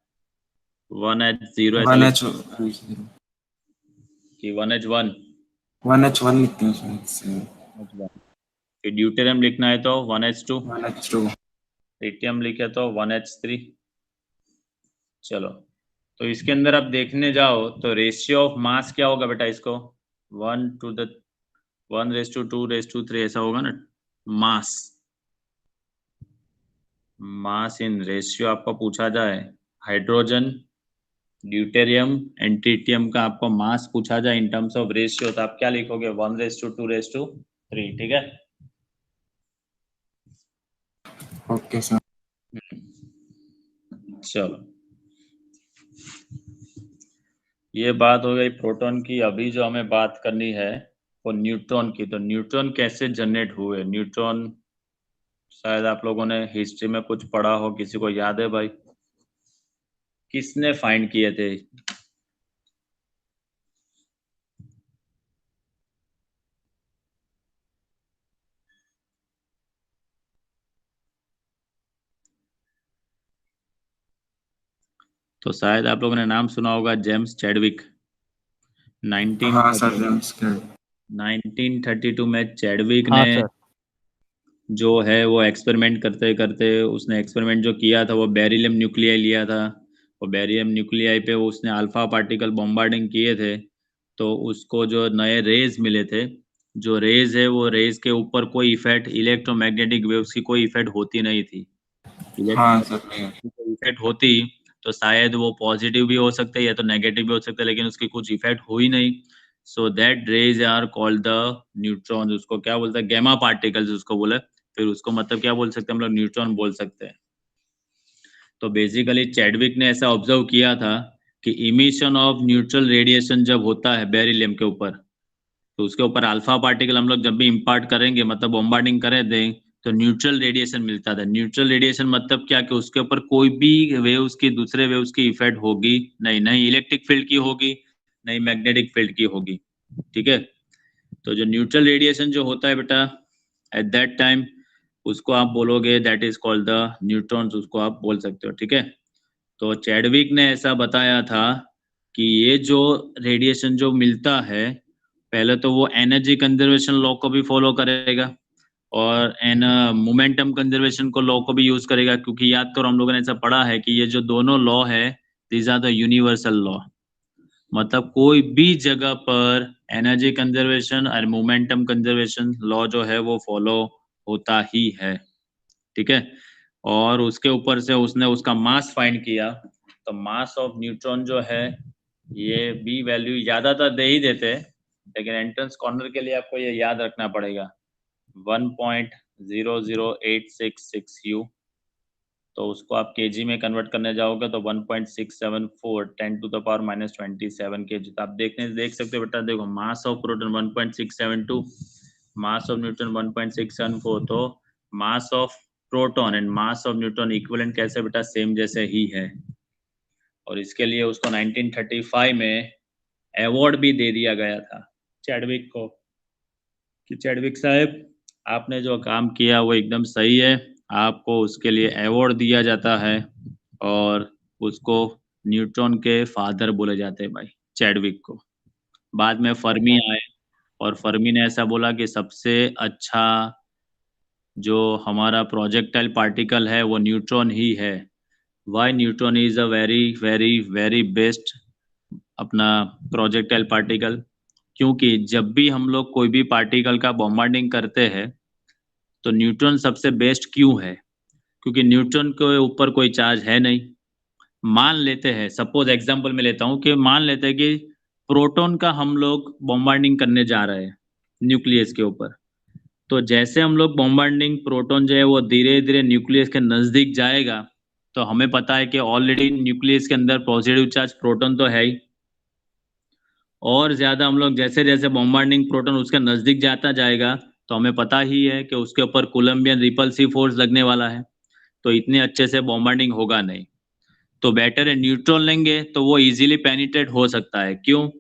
1H0 ऐसा 1H कि 1H1 1H1 लिखते हैं सर। फिर ड्यूटेरियम लिखना है तो 1H2, 1H2। ट्रिटियम लिखे तो 1H3। चलो, तो इसके अंदर आप देखने जाओ तो रेशियो ऑफ मास क्या होगा बेटा, इसको 1:2:3 ऐसा होगा ना, मास, मास इन रेशियो आपको पूछा जाए, हाइड्रोजन, ड्यूटेरियम एंड ट्रिटियम का आपको मास पूछा जाए इन टर्म्स ऑफ रेशियो, तो आप क्या लिखोगे 1:2:3, ठीक है। Okay sir. चलो, ये बात हो गई प्रोटॉन की। अभी जो हमें बात करनी है वो न्यूट्रॉन की। तो न्यूट्रॉन कैसे जनरेट हुए? न्यूट्रॉन शायद आप लोगों ने हिस्ट्री में कुछ पढ़ा हो, किसी को याद है भाई, किसने फाइंड किए थे? तो शायद आप लोगों ने नाम सुना होगा जेम्स चैडविक। हाँ सर जेम्स के 1932 में चैडविक हाँ ने सर। जो है वो एक्सपेरिमेंट करते करते, उसने एक्सपेरिमेंट जो किया था वो बेरिलियम न्यूक्लियाई लिया था, और बेरिलियम न्यूक्लियाई पे उसने अल्फा पार्टिकल बॉम्बार्डिंग किए थे, तो उसको जो नए रेज मिले थे, जो रेज है वो रेज के ऊपर कोई इफेक्ट, इलेक्ट्रोमैग्नेटिक वेव्स की कोई इफेक्ट होती नहीं थी। हाँ सर नहीं। इफेक्ट होती तो शायद वो पॉजिटिव भी हो सकते या तो नेगेटिव भी हो सकते, लेकिन उसकी कुछ इफेक्ट हुई नहीं। So that rays are called the neutron. उसको क्या बोलते हैं? गैमा पार्टिकल्स उसको बोले। फिर उसको मतलब क्या बोल सकते हैं हम लोग? न्यूट्रॉन बोल सकते हैं। तो बेसिकली चैडविक ने ऐसा ऑब्जर्व किया था कि इमिशन ऑफ न्यूट्रल रेडिएशन जब होता है बेरिलियम के ऊपर, तो उसके ऊपर अल्फा पार्टिकल हम लोग जब भी इम्पार्ट करेंगे, मतलब बॉम्बार्डिंग करें दें, तो न्यूट्रल रेडिएशन मिलता था। न्यूट्रल रेडिएशन मतलब क्या कि उसके ऊपर कोई भी वेव्स की, दूसरे वेव्स की इफेक्ट होगी नहीं, नहीं इलेक्ट्रिक फील्ड की होगी, नहीं मैग्नेटिक फील्ड की होगी, ठीक है। तो जो न्यूट्रल रेडिएशन जो होता है बेटा एट दैट टाइम, उसको आप बोलोगे that is called the neutrons, उसको आप बोल सकते हो, ठीक है। तो चैडविक ने ऐसा बताया था कि ये जो रेडिएशन जो मिलता है, पहले तो वो एनर्जी कंजर्वेशन लॉ को भी फॉलो करेगा, और एन मोमेंटम कंजर्वेशन को लॉ को भी यूज करेगा, क्योंकि याद करो हम लोगों ने ऐसा पढ़ा है कि ये जो दोनों लॉ है, these are the universal law. मतलब कोई भी जगह पर एनर्जी कंजर्वेशन और मोमेंटम कंजर्वेशन लॉ जो है वो फॉलो होता ही है, ठीक है। और उसके ऊपर से उसने उसका मास फाइंड किया, तो मास ऑफ न्यूट्रॉन जो है ये बी वैल्यू ज़्यादातर दे ही देते हैं, लेकिन एंट्रेंस कॉर्नर के लिए आपको ये याद रखना पड़ेगा 1.00866 U। तो उसको आप केजी में कन्वर्ट करने जाओगे तो 1.674 10⁻⁻27 kg। तो आप देख सकते हो बेटा, देखो मास of proton 1.672, mass of neutron 1.674, तो मास of proton and mass of neutron equivalent कैसे बेटा, सेम जैसे ही है। और इसके लिए उसको 1935 में अवार्ड भी दे दिया गया था चैडविक को, कि चैडविक साहब आपने जो काम किया वो एकदम सही है, आपको उसके लिए अवार्ड दिया जाता है। और उसको न्यूट्रॉन के फादर बोले जाते हैं भाई, चैडविक को। बाद में फर्मी आए और फर्मी ने ऐसा बोला कि सबसे अच्छा जो हमारा प्रोजेक्टाइल पार्टिकल है वो न्यूट्रॉन ही है। Why neutron is a very very very best अपना प्रोजेक्टाइल पार्टिकल, क्योंकि जब भी हम लोग कोई भी पार्टिकल का बॉम्बार्डिंग करते हैं तो न्यूट्रॉन सबसे बेस्ट क्यों है, क्योंकि न्यूट्रॉन के ऊपर कोई चार्ज है नहीं। मान लेते हैं, सपोज एग्जांपल में लेता हूं कि मान लेते हैं कि प्रोटॉन का हम लोग बॉम्बार्डिंग करने जा रहे हैं न्यूक्लियस के ऊपर, तो जैसे हम लोग बॉम्बार्डिंग प्रोटॉन जो है वो धीरे धीरे न्यूक्लियस के नज़दीक जाएगा, तो हमें पता है कि ऑलरेडी न्यूक्लियस के अंदर पॉजिटिव चार्ज प्रोटॉन तो है ही, और ज़्यादा हम लोग जैसे जैसे बॉम्बार्डिंग प्रोटॉन उसके नज़दीक जाता जाएगा तो हमें पता ही है कि उसके ऊपर कोलम्बियन रिपल्सिव फोर्स लगने वाला है, तो इतने अच्छे से बॉम्बार्डिंग होगा नहीं। तो बेटर है न्यूट्रॉन लेंगे तो वो इजीली पेनिट्रेट हो सकता है। क्यों?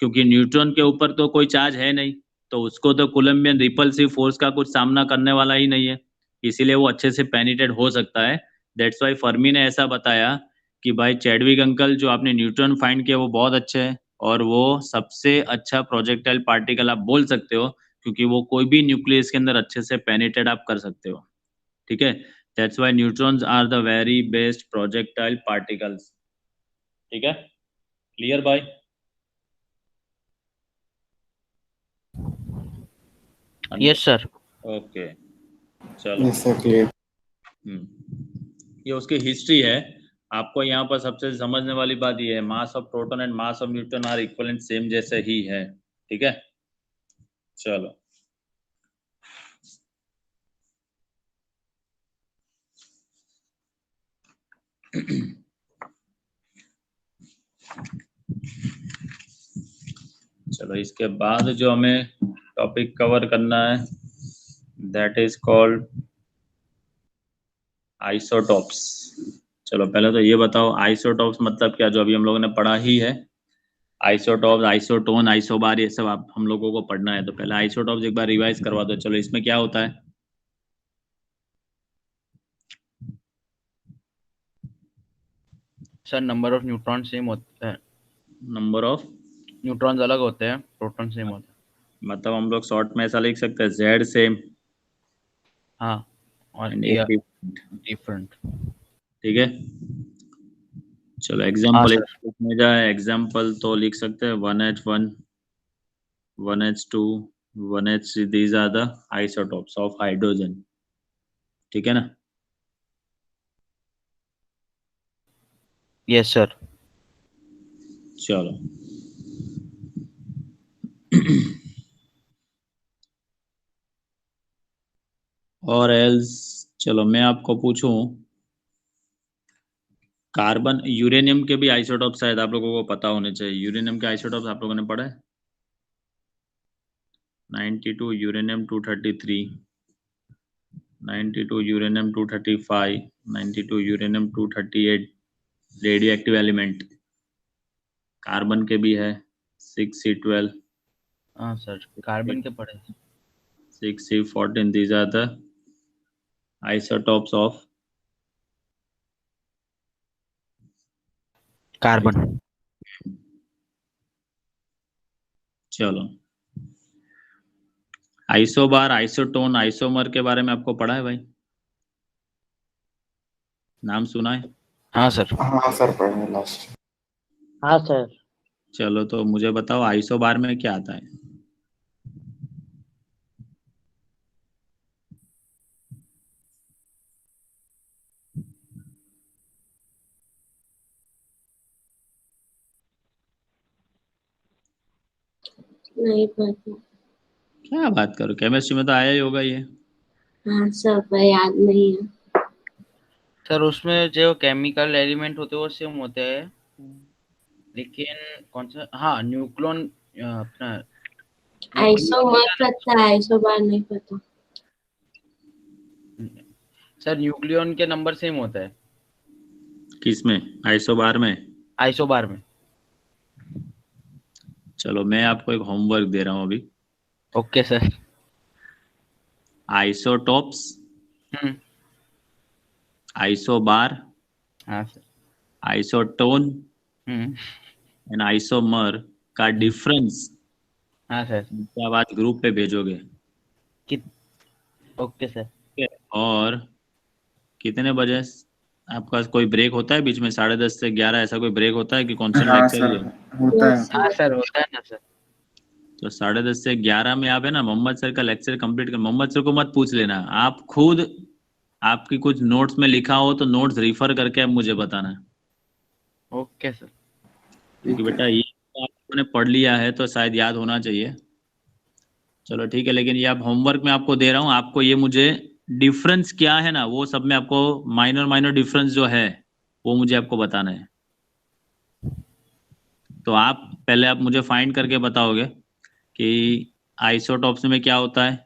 क्योंकि न्यूट्रॉन के ऊपर तो कोई चार्ज है नहीं, तो उसको तो कोलम्बियन रिपल्सिव फोर्स का कुछ सामना करने वाला ही नहीं है, इसीलिए वो अच्छे से पेनिट्रेट हो सकता है। दैट्स वाई फर्मी ने ऐसा बताया कि भाई चैडविक अंकल जो आपने न्यूट्रॉन फाइंड किया वो बहुत अच्छे है, और वो सबसे अच्छा प्रोजेक्टाइल पार्टिकल आप बोल सकते हो, क्योंकि वो कोई भी न्यूक्लियस के अंदर अच्छे से पेनिट्रेट आप कर सकते हो, ठीक है। That's why neutrons are the very best projectile particles, ठीक है। क्लियर बाय? Yes sir. ओके चलो। Yes sir, clear. ये उसकी हिस्ट्री है। आपको यहाँ पर सबसे समझने वाली बात ये है, mass of proton and mass of neutron are equivalent, same जैसे ही है, ठीक है। चलो चलो इसके बाद जो हमें टॉपिक कवर करना है दैट इज कॉल्ड आइसोटॉप्स। चलो पहले तो ये बताओ आइसोटॉप्स मतलब क्या, जो अभी हम लोगों ने पढ़ा ही है। आइसोटॉप्स, आइसोटोन, आइसोबार, ये सब आप हम लोगों को पढ़ना है, तो पहले आइसोटॉप्स एक बार रिवाइज करवा दो। चलो इसमें क्या होता है? Sir number of neutron same होता है, नंबर ऑफ न्यूट्रॉन्स अलग होते हैं, प्रोटॉन सेम होता है। मतलब हम लोग शॉर्ट में ऐसा लिख सकते हैं जेड सेम हाँ, और एंड ए ए डिफरेंट। ठीक है। चलो हाँ एग्जांपल सर। में जाए, एग्जांपल तो लिख सकते हैं 1H1 1H2 1H3, these are the isotopes of hydrogen, ठीक है ना। Yes sir. चलो और एल्स, चलो मैं आपको पूछूं, कार्बन यूरेनियम के भी आइसोटॉप शायद आप लोगों को पता होने चाहिए। यूरेनियम के आइसोटॉप्स आप लोगों ने पढ़ा है? 92 uranium 233, 92 uranium 235, 92 uranium 238 radio active element. Carbon के भी है 6C12, हाँ सर, कार्बन के पढ़े। 6C14, these are the isotopes of carbon. चलो आइसोबार, आइसोटोन, आइसोमर के बारे में आपको पढ़ा है भाई? नाम सुना है? हाँ सर। हाँ सर, पढ़ा लास्ट। हाँ सर। चलो तो मुझे बताओ आइसोबार में क्या आता है? नहीं पता। क्या बात करो, केमिस्ट्री में तो आया ही होगा ये। हाँ सर, पर याद नहीं है। सर उसमें जो केमिकल एलिमेंट होते हैं वो सेम होते हैं, लेकिन कौन सा, हाँ न्यूक्लियन, अपना आइसोमर न्यूक्लियन। पता है, आइसोबार नहीं पता। सर न्यूक्लियन के नंबर सेम होता है किसमें? आइसोबार में? आइसोबार में। चलो मैं आपको एक होमवर्क दे रहा हूँ अभी। Okay sir. आइसोटॉप्स, हम्म। आइसोबार, हाँ sir. Isotone hmm. And isomer का डिफरेंस हाँ सर। आप आज ग्रुप पे भेजोगे। कि ओके सर। ठीक है? और कितने बजे आपका कोई ब्रेक होता है बीच में? 10:30 से 11 ऐसा कोई ब्रेक होता है कि कांस्टेंट हाँ लेक्चर सर, ही है? होता है। यस हाँ सर। सर, होता है ना सर। तो 10:30 से 11 में आप है ना मोहम्मद सर का लेक्चर कंप्लीट कर। मोहम्मद सर को मत पूछ लेना, आप खुद आपकी कुछ नोट्स में लिखा हो तो नोट्स रिफर करके आप मुझे बताना। Okay sir. क्योंकि ठीक है। बेटा ये तो आपने पढ़ लिया है तो शायद याद होना चाहिए। चलो ठीक है, लेकिन ये आप होमवर्क में आपको दे रहा हूँ, आपको ये मुझे डिफरेंस क्या है ना वो सब में आपको माइनर माइनर डिफरेंस जो है वो मुझे आपको बताना है। तो आप पहले आप मुझे फाइंड करके बताओगे कि आइसोटॉप्स में क्या होता है,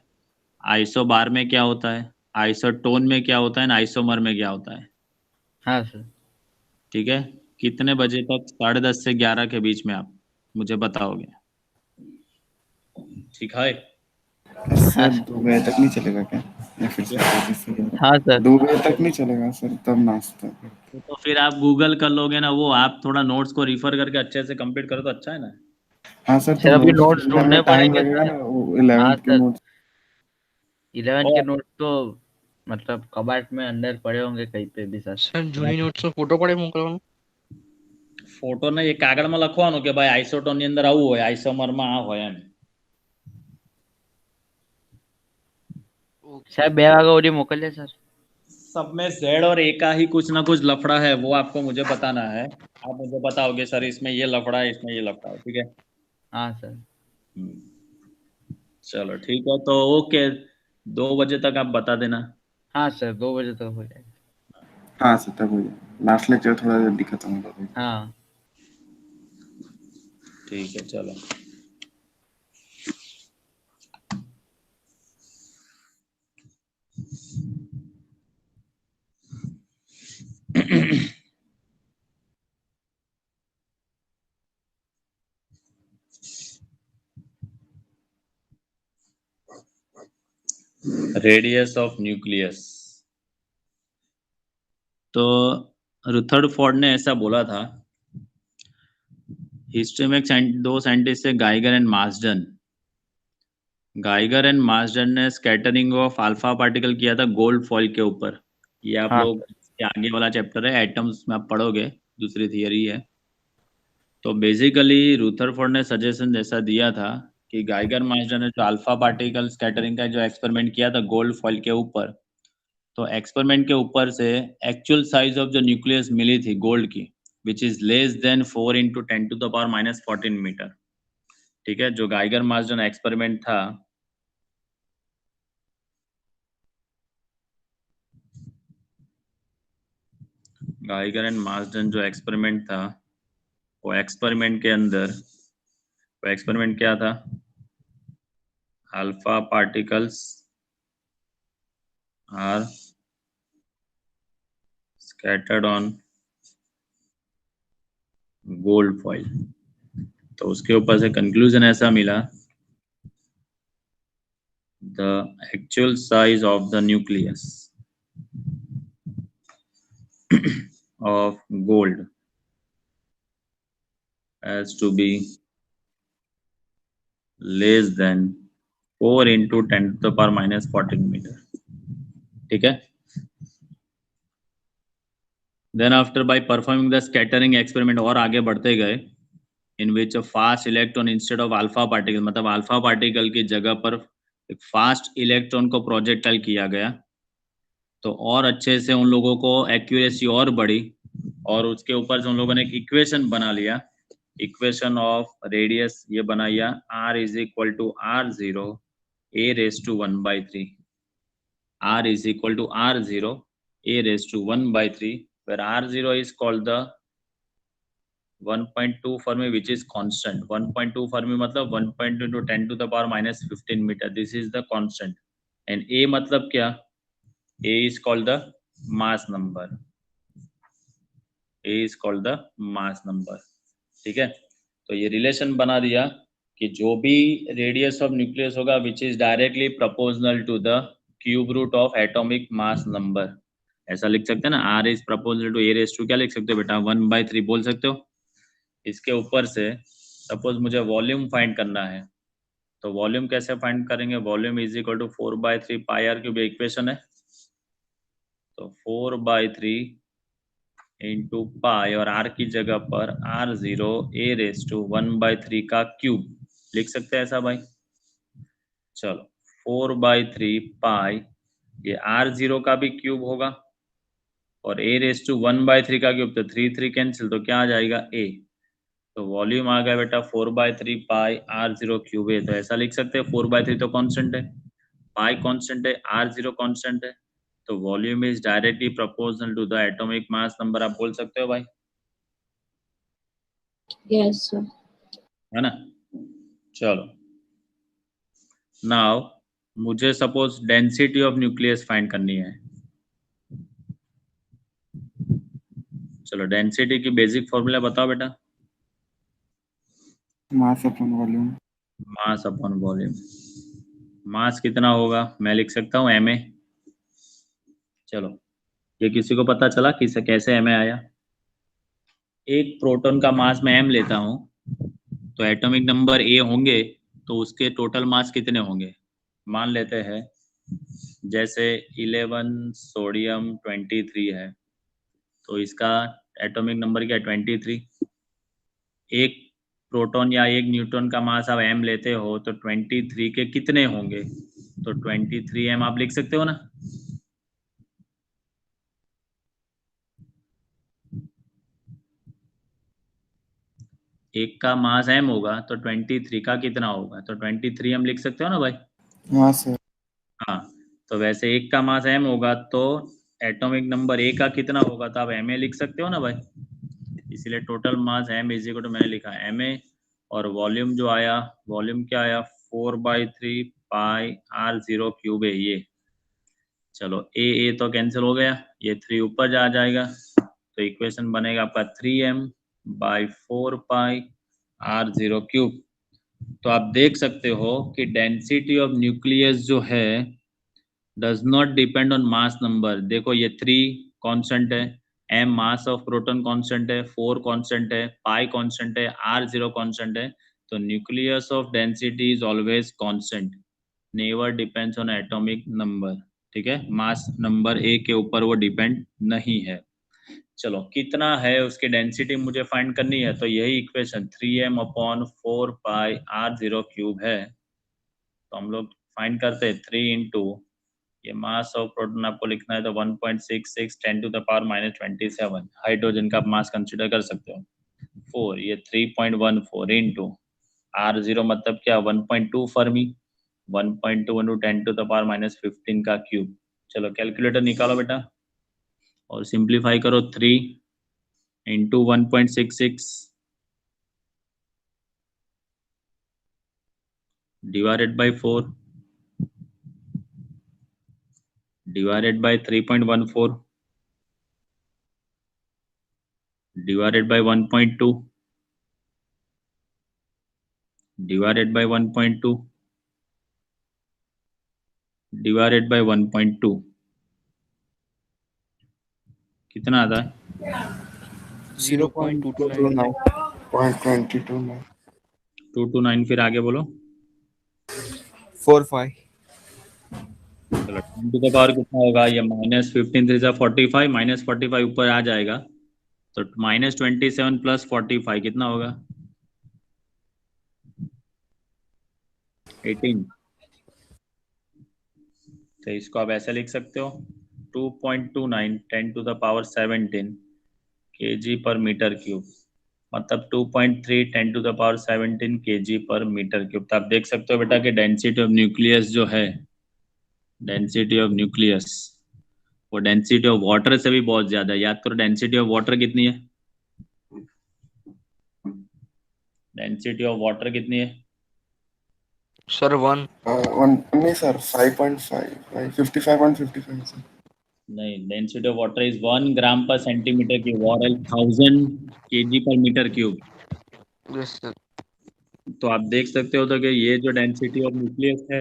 आइसोबार में क्या होता है, आइसोटोन में क्या होता है ना आइसोमर में क्या होता है। हाँ सर। ठीक है? कितने बजे तक? 10:30 से 11 के बीच में आप मुझे बताओगे। ठीक है? हाँ सर सर। 2 बजे तक नहीं चलेगा क्या, या फिर क्या? 7 बजे से 11? हाँ सर। 2 बजे तक नहीं चलेगा सर, तब नाश्ता। तो फिर आप गूगल कर लोगे ना, वो आप थोड़ा नोट्स को रिफर करके अच्छे से कंप्लीट करो तो अच्छा है ना। हाँ सर, तो सर अभी नोट्स नोट्स ढूंढने में ढूंढने टाइम पड़ेंगे लगेगा सर। ना, वो हाँ 11th के सर, नोट्स। 11 के और नोट तो मतलब कबाट में अंदर पड़े होंगे कहीं पे भी सर। સર જૂની નોટ્સ ફોટો પડે મોકલવાનો. ફોટો ને એ કાગળમાં લખવાનું કે ભાઈ આઇસોટોન ની અંદર આવું હોય, આઇસોમરમાં આ હોય એમ। સાહેબ 2 વાગ્યા સુધી મોકલજે સર। सब में जेड और ए का ही कुछ ना कुछ लफड़ा है, वो आपको मुझे बताना है। आप मुझे बताओगे सर इसमें ये लफड़ा है, इसमें ये लफड़ा है। ठीक है? हाँ सर। चलो ठीक है, तो ओके, 2 बजे तक आप बता देना। हाँ सर, 2 बजे तक हो जाएगा। हाँ सर, तब हो जाए। लास्ट लेक्चर थोड़ा जल्दी खत्म होगा। हाँ। ठीक है चलो। Radius of nucleus. तो रुथरफोर्ड ने ऐसा बोला था। हिस्ट्री में दो साइंटिस्ट है, Geiger and Marsden. Geiger and Marsden ने स्कैटरिंग ऑफ अल्फा पार्टिकल किया था गोल्ड फॉइल के ऊपर। ये आप हाँ लोग के आगे वाला चैप्टर है एटम्स में आप पढ़ोगे, दूसरी थियरी है। तो बेसिकली रुथरफोर्ड ने सजेशन जैसा दिया था कि गाइगर मार्सडन ने जो अल्फा पार्टिकल स्कैटरिंग का जो एक्सपेरिमेंट किया था गोल्ड फॉइल के ऊपर, तो एक्सपेरिमेंट के ऊपर से एक्चुअल साइज ऑफ जो न्यूक्लियस मिली थी गोल्ड की, which is less than 4 × 10⁻⁻14 metre. ठीक है? जो गाइगर मार्सडन एक्सपेरिमेंट था, गाइगर एंड मार्सडन जो एक्सपेरिमेंट था, वो एक्सपेरिमेंट के अंदर वो एक्सपेरिमेंट क्या था? Alpha particles are scattered on gold foil. तो उसके ऊपर से कंक्लूजन ऐसा मिला, the actual size of the nucleus of gold has to be less than 4 × 10⁻⁻14 metre. ठीक है? Then after by performing the scattering experiment और आगे बढ़ते गए, in which a fast electron instead of alpha particle, मतलब alpha particle की जगह पर एक फास्ट इलेक्ट्रॉन को प्रोजेक्टाइल किया गया, तो और अच्छे से उन लोगों को एक्यूरेसी और बढ़ी, और उसके ऊपर से उन लोगों ने एक इक्वेशन बना लिया, इक्वेशन ऑफ रेडियस ये बनाया, r is equal to r0 a raise to 1/3, r is equal to r0 a raised to 1/3, where r0 is called the 1.2 Fermi, which is constant. 1.2 Fermi मतलब 1.2 into 10 to the power minus 15 meter. This is the constant. And a मतलब क्या? A is called the mass number. A is called the mass number. ठीक है, तो ये relation बना दिया कि जो भी रेडियस ऑफ न्यूक्लियस होगा which is directly proportional to the cube root of atomic mass number, ऐसा लिख सकते हैं ना, r is proportional to a raise to क्या लिख सकते हो बेटा, 1/3 बोल सकते हो। इसके ऊपर से सपोज मुझे वॉल्यूम फाइंड करना है, तो वॉल्यूम कैसे फाइंड करेंगे, volume is equal to 4/3 pi are cube equation है, तो 4/3 इंटू पाई और r की जगह पर r0 a रेज टू 1/3 का क्यूब लिख सकते हैं ऐसा भाई। चलो 4/3 पाई, ये r0 का भी क्यूब होगा और a रेज टू 1/3 का क्यूब, तो 3 कैंसिल, तो क्या आ जाएगा a, तो वॉल्यूम आ गया बेटा 4/3 पाई r0 क्यूब है, तो ऐसा लिख सकते हैं 4/3 तो कांस्टेंट है, पाई कांस्टेंट है, r0 कांस्टेंट है, तो volume is directly proportional to the atomic mass number, आप बोल सकते हो भाई, यस सर। है ना। चलो नाउ मुझे suppose density of nucleus find करनी है। चलो डेंसिटी की बेसिक फॉर्मूला बताओ बेटा। Mass upon volume. Mass upon volume, mass कितना होगा मैं लिख सकता हूँ ma। चलो ये किसी को पता चला किसे कैसे ma आया, एक प्रोटॉन का मास मैं m लेता हूँ, तो एटॉमिक नंबर a होंगे, तो उसके टोटल मास कितने होंगे, मान लेते हैं जैसे 11 सोडियम 23 है, तो इसका एटॉमिक नंबर क्या है 23। एक प्रोटॉन या एक न्यूट्रॉन का मास आप m लेते हो, तो 23 के कितने होंगे, तो 23 m आप लिख सकते हो ना। एक का मास m होगा तो 23 का कितना होगा, तो 23 हम लिख सकते हो ना भाई। हाँ सर। हाँ, तो वैसे एक का मास m होगा तो एटॉमिक नंबर a का कितना होगा, तो आप ma लिख सकते हो ना भाई, इसलिए total mass m is equal to मैंने लिखा ma, और वॉल्यूम जो आया, वॉल्यूम क्या आया 4/3 पाई r0 क्यूब है ये। चलो a तो कैंसिल हो गया, ये 3 ऊपर जा जाएगा, तो इक्वेशन बनेगा आपका 3m/4 पाई r0 क्यूब। तो आप देख सकते हो कि डेंसिटी ऑफ न्यूक्लियस जो है does not depend on mass number. देखो ये 3 कांस्टेंट है, m mass of proton constant है, 4 कांस्टेंट है, पाई कांस्टेंट है, r0 कांस्टेंट है, तो nucleus of density is always constant, never depends on atomic number. ठीक है, मास नंबर a के ऊपर वो डिपेंड नहीं है। चलो कितना है उसकी डेंसिटी मुझे फाइंड करनी है, तो यही इक्वेशन 3m/4 पाई r0 क्यूब है, तो हम लोग फाइंड करते हैं 3 इंटू ये मास ऑफ प्रोटॉन आपको लिखना है, तो 1.66 10 टू द पावर -27 हाइड्रोजन का मास कंसीडर कर सकते हो, 4 ये 3.14 इंटू r0 मतलब क्या 1.2 fermi, 1.2 into 10 to the power -15 का क्यूब। चलो कैलकुलेटर निकालो बेटा और सिंप्लीफाई करो, 3 into 1.66 divided by 4 divided by 3.14 divided by 1.2 divided by 1.2 divided by 1.2 कितना आता है 0.229 229, फिर आगे बोलो 45 चलो 10 टू द पावर कितना होगा, ये -15 3 जा 45, -45 ऊपर आ जाएगा, तो -27 + 45 कितना होगा 18। तो इसको आप ऐसे लिख सकते हो 2.29 10⁻17 kg पर मीटर क्यूब, मतलब 2.3 10⁻17 kg पर मीटर क्यूब। तो आप देख सकते हो बेटा कि डेंसिटी ऑफ न्यूक्लियस जो है, डेंसिटी ऑफ न्यूक्लियस वो डेंसिटी ऑफ वाटर से भी बहुत ज्यादा है। याद करो डेंसिटी ऑफ वाटर कितनी है, डेंसिटी ऑफ वाटर कितनी है? सर 1। नहीं सर 5.5 55.55 सर। नहीं, डेंसिटी ऑफ वाटर इज 1 ग्राम पर सेंटीमीटर क्यूब और 1000 kg पर मीटर क्यूब। Yes sir. तो आप देख सकते हो तो कि ये जो डेंसिटी ऑफ न्यूक्लियस है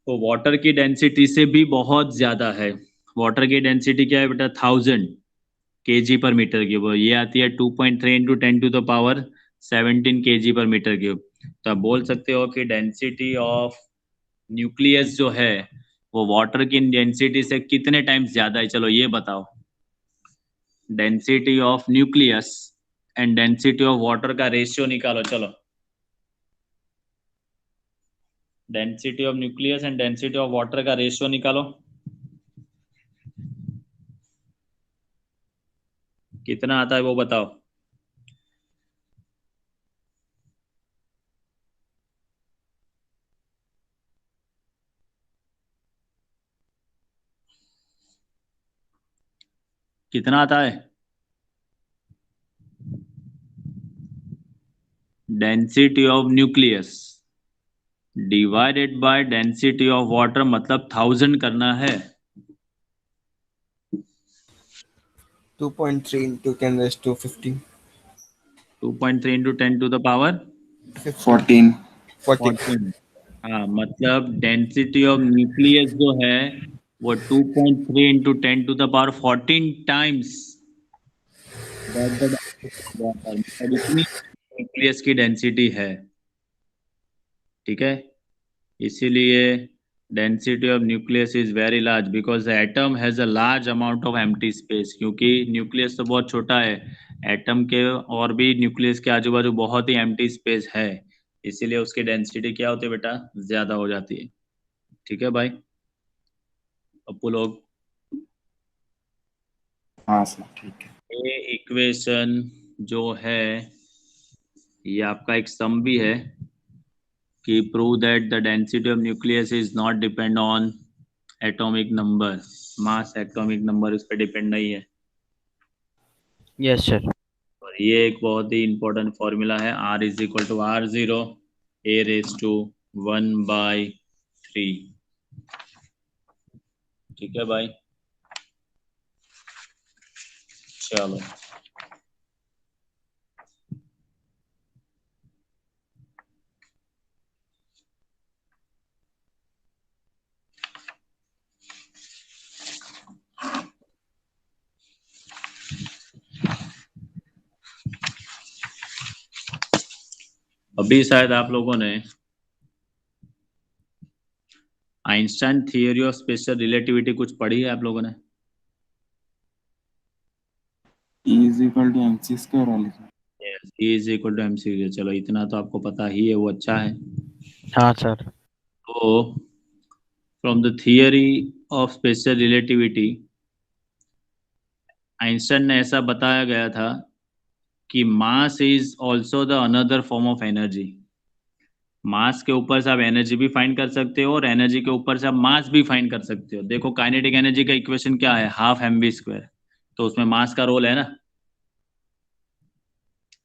वो वाटर की डेंसिटी से भी बहुत ज्यादा है। वाटर की डेंसिटी क्या है बेटा? 1000 kg पर मीटर क्यूब, और ये आती है 2.3 इंटू 10⁻17 kg पर मीटर क्यूब। तो आप बोल सकते हो कि डेंसिटी ऑफ न्यूक्लियस जो है वो वाटर की डेंसिटी से कितने टाइम्स ज्यादा है? चलो ये बताओ। Density of nucleus and density of water का रेशियो निकालो। चलो, density of nucleus and density of water का रेशियो निकालो। कितना आता है वो बताओ। कितना आता है? Density of nucleus divided by density of water, मतलब 1000 करना है। 2.3 into 10⁻15 2.3 इंटू 10⁻14। 14 हाँ, मतलब डेंसिटी ऑफ न्यूक्लियस जो है वो 2.3 इंटू 10⁻14 टाइम्स वाटर, मतलब इतनी न्यूक्लियस की डेंसिटी है। ठीक है, इसीलिए density of nucleus is very large because atom has a large amount of empty space. क्योंकि न्यूक्लियस तो बहुत छोटा है, एटम के और भी न्यूक्लियस के आजू बाजू बहुत ही एम्प्टी स्पेस है, इसीलिए उसकी डेंसिटी क्या होती है बेटा? ज्यादा हो जाती है। ठीक है भाई, अपू लोग, हाँ सर ठीक है। ये इक्वेशन जो है ये आपका एक सम भी है कि prove that the density of nucleus is not depend on atomic number, mass atomic number उस पर डिपेंड नहीं है। Yes sir. और ये एक बहुत ही इंपॉर्टेंट फॉर्मूला है, R is equal to R0 a⁻1/3। ठीक है भाई, चलो अभी शायद आप लोगों ने Einstein theory of special relativity कुछ पढ़ी है आप लोगों ने? E is equal to mc square वाली sir. E is equal to mc, चलो इतना तो आपको पता ही है, वो अच्छा है। हाँ सर। तो from the theory of special relativity Einstein ने ऐसा बताया गया था कि mass is also the another form of energy. Mass के ऊपर से आप एनर्जी भी फाइंड कर सकते हो और एनर्जी के ऊपर से आप मास भी फाइंड कर सकते हो। देखो काइनेटिक एनर्जी का इक्वेशन क्या है? हाफ mv², तो उसमें मास का रोल है ना।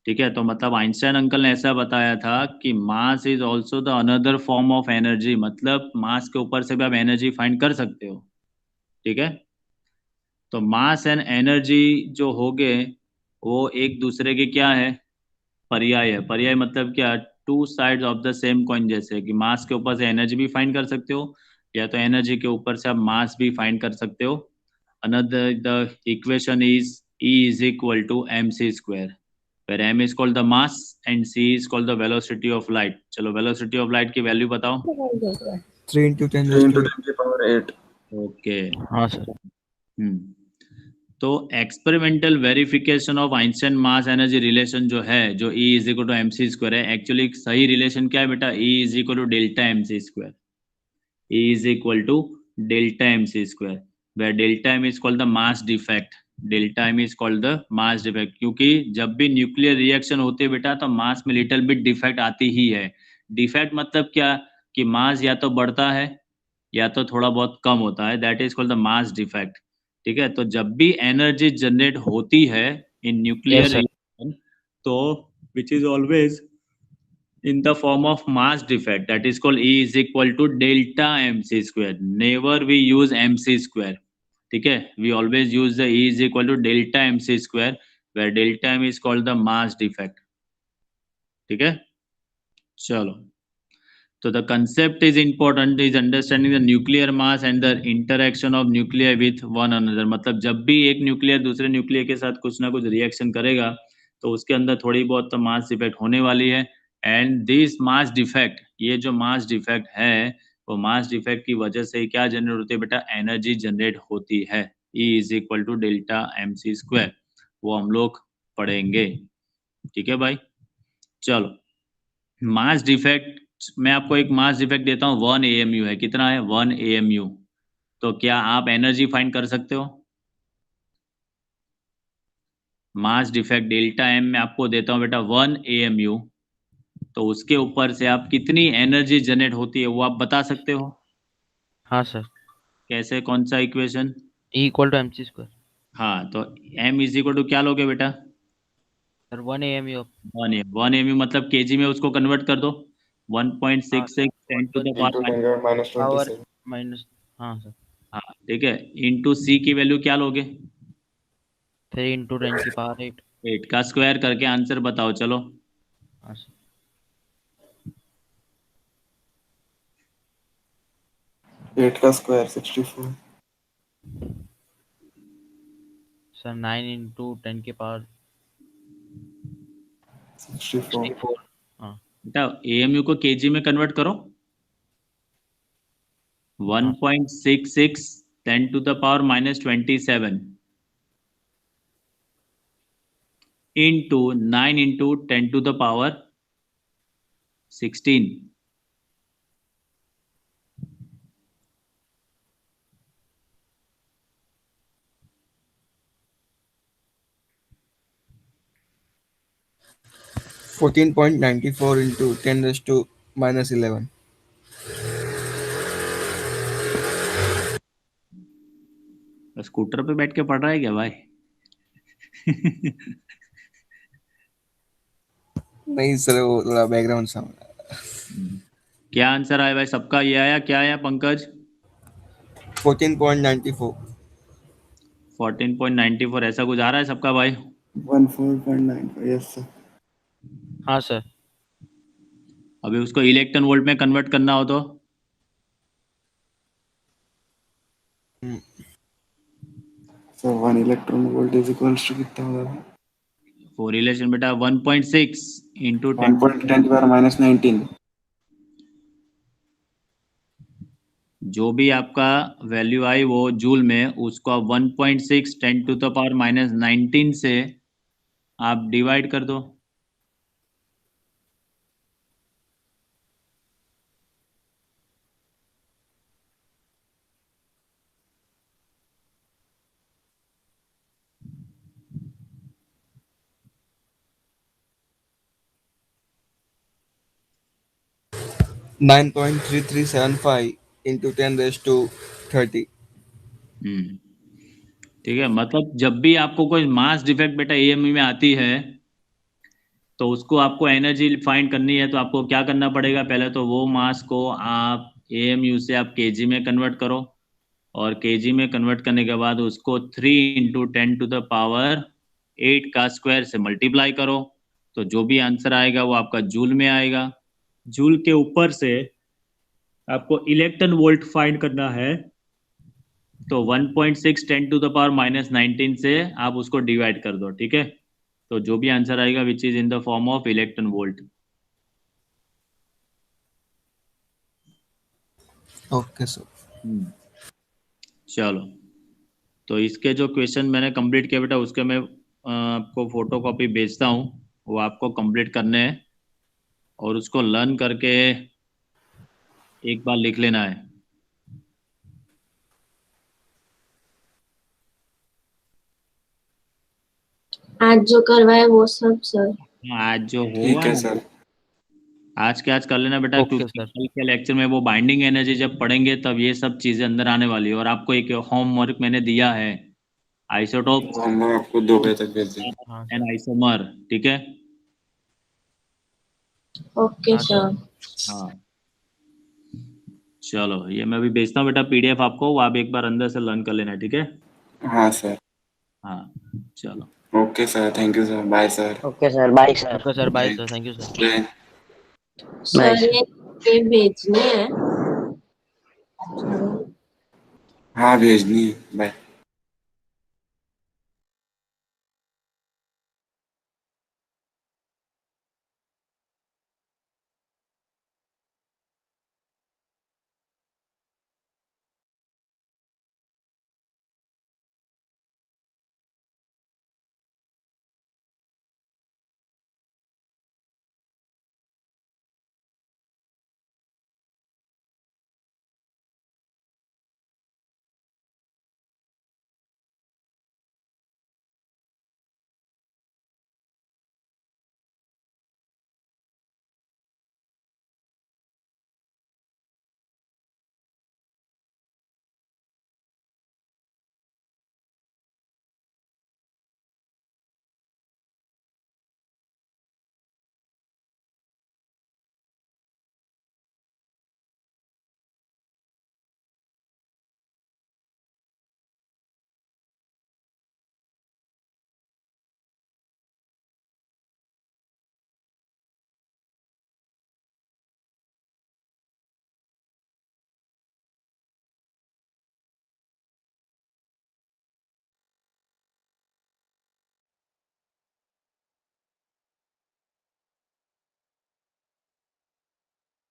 ठीक है, तो मतलब आइंस्टाइन अंकल ने ऐसा बताया था कि mass is also the another form of energy, मतलब मास के ऊपर से भी आप एनर्जी फाइंड कर सकते हो। ठीक है, तो मास एंड एनर्जी जो हो गए वो एक दूसरे के क्या है? पर्याय है। पर्याय मतलब क्या? Two sides of the same coin. जैसे कि मास के ऊपर से एनर्जी भी फाइंड कर सकते हो, या तो एनर्जी के ऊपर से आप मास भी फाइंड कर सकते हो। Another the equation is E is equal to mc², where m is called the mass and c is called the velocity of light। चलो velocity of light की वैल्यू बताओ। 3 into 10⁻8। ओके, हाँ सर। हम्म, तो experimental verification of Einstein mass energy relation जो है, जो E is equal to mc square है, actually सही रिलेशन क्या है बेटा? E is equal to delta mc square. E is equal to delta mc square, where delta m is called the mass defect. delta m is called the mass defect, क्योंकि जब भी nuclear reaction होती है बेटा तो मास में little bit defect आती ही है. डिफेक्ट मतलब क्या? कि मास या तो बढ़ता है या तो थोड़ा बहुत कम होता है. That is called the mass defect. ठीक है, तो जब भी एनर्जी जनरेट होती है in nuclear Yes, sir. Reaction, तो which is always in the form of mass defect, that is called E is equal to delta mc square. Never we use mc square. ठीक है, we always use the E is equal to delta mc square, where delta m is called the mass defect. ठीक है, चलो. So the concept is important, is understanding the nuclear mass and the interaction of nuclei with one another. मतलब जब भी एक nuclear दूसरे nuclear के साथ कुछ ना कुछ रिएक्शन करेगा तो उसके अंदर थोड़ी बहुत तो मास डिफेक्ट होने वाली है. एंड दिस मास डिफेक्ट, ये जो मास डिफेक्ट है, वो मास डिफेक्ट की वजह से क्या जनरेट होती है बेटा? एनर्जी जनरेट होती है. E is equal to delta M C square, वो हम लोग पढ़ेंगे. ठीक है भाई, चलो. मास डिफेक्ट, मैं आपको एक मास डिफेक्ट देता हूँ. 1 AMU है. कितना है? 1 AMU. तो क्या आप एनर्जी फाइंड कर सकते हो? मास डिफेक्ट डेल्टा एम में आपको देता हूँ बेटा 1 AMU, तो उसके ऊपर से आप कितनी एनर्जी जनरेट होती है वो आप बता सकते हो? हाँ सर. कैसे, कौन सा equation? E equal to mc square. हाँ, तो m इज इक्वल टू क्या लोगे बेटा? Sir 1 AMU. 1 AMU मतलब केजी में उसको कन्वर्ट कर दो. 1.66 10 टू द into पावर. 10 minus Power 27. minus. हाँ सर. हाँ, ठीक है. इंटू सी की वैल्यू क्या लोगे? 3 into 10 की power 8. 8 का स्क्वायर करके आंसर बताओ. चलो, हाँ सर. Eight का square 64. सर 9 into 10 की power 64. 64. हाँ. बेटा एएमयू को केजी में कन्वर्ट करो. 1.66 10 to the power -27 into 9 into 10 to the power 16. $14.94 into 10 raised to minus 11. Scooter पे बैठ के पढ़ रहा है क्या भाई? नहीं सर, वो थोड़ा बैकग्राउंड साउंड. क्या आंसर आया भाई सबका? ये आया? क्या आया पंकज? 14.94. 14.94 ऐसा कुछ आ रहा है सबका भाई? 14.94. Yes sir. हाँ सर. अभी उसको इलेक्ट्रॉन वोल्ट में कन्वर्ट करना हो तो So 1 electron volt is equals to कितना होगा? फोर रिलेशन बेटा 1.6 into 10. 1.10 to the power minus 19. जो भी आपका वैल्यू आई वो जूल में, उसको आप 1.6 10 टू द पावर -19 से आप डिवाइड कर दो. $9.3375 into 10 raised to 30. ठीक है, मतलब जब भी आपको कोई मास डिफेक्ट बेटा एएमयू में आती है तो उसको आपको एनर्जी फाइंड करनी है, तो आपको क्या करना पड़ेगा? पहले तो वो मास को आप एएमयू से आप केजी में कन्वर्ट करो, और केजी में कन्वर्ट करने के बाद उसको 3 इंटू 10 टू द पावर 8 का स्क्वायर से मल्टीप्लाई करो, तो जो भी आंसर आएगा वो आपका जूल में आएगा. जूल के ऊपर से आपको इलेक्ट्रॉन वोल्ट फाइंड करना है, तो 1.6 10 टू द पावर -19 से आप उसको डिवाइड कर दो. ठीक है, तो जो भी आंसर आएगा which is in the form of electron volt. Okay sir. चलो, तो इसके जो क्वेश्चन मैंने कंप्लीट किया बेटा उसके मैं आपको फोटो कॉपी भेजता हूँ, वो आपको कंप्लीट करने हैं और उसको लर्न करके एक बार लिख लेना है। आज जो करवाए वो सब सर। आज जो ठीक हुआ है ना सर। आज के आज कर लेना बेटा, ओके क्योंकि सर। कल के लेक्चर में वो बाइंडिंग एनर्जी जब पढ़ेंगे तब ये सब चीजें अंदर आने वाली है। और आपको एक होमवर्क मैंने दिया है, आइसोटोप हम आपको 2 बजे तक भेज देंगे। हाँ एंड सर। आइसोमर, ठीक है। ओके हाँ सर। सर। हाँ चलो, ये मैं अभी भेजता हूँ बेटा पीडीएफ आपको, वो आप एक बार अंदर से लर्न कर लेना, ठीक है। हाँ सर। हाँ चलो। Okay sir, thank you sir, bye sir. Okay sir, bye sir. Okay sir, bye sir, thank you sir. जय हिंद। बाय सर ये भेजनी है। हाँ भेजनी है, बाय।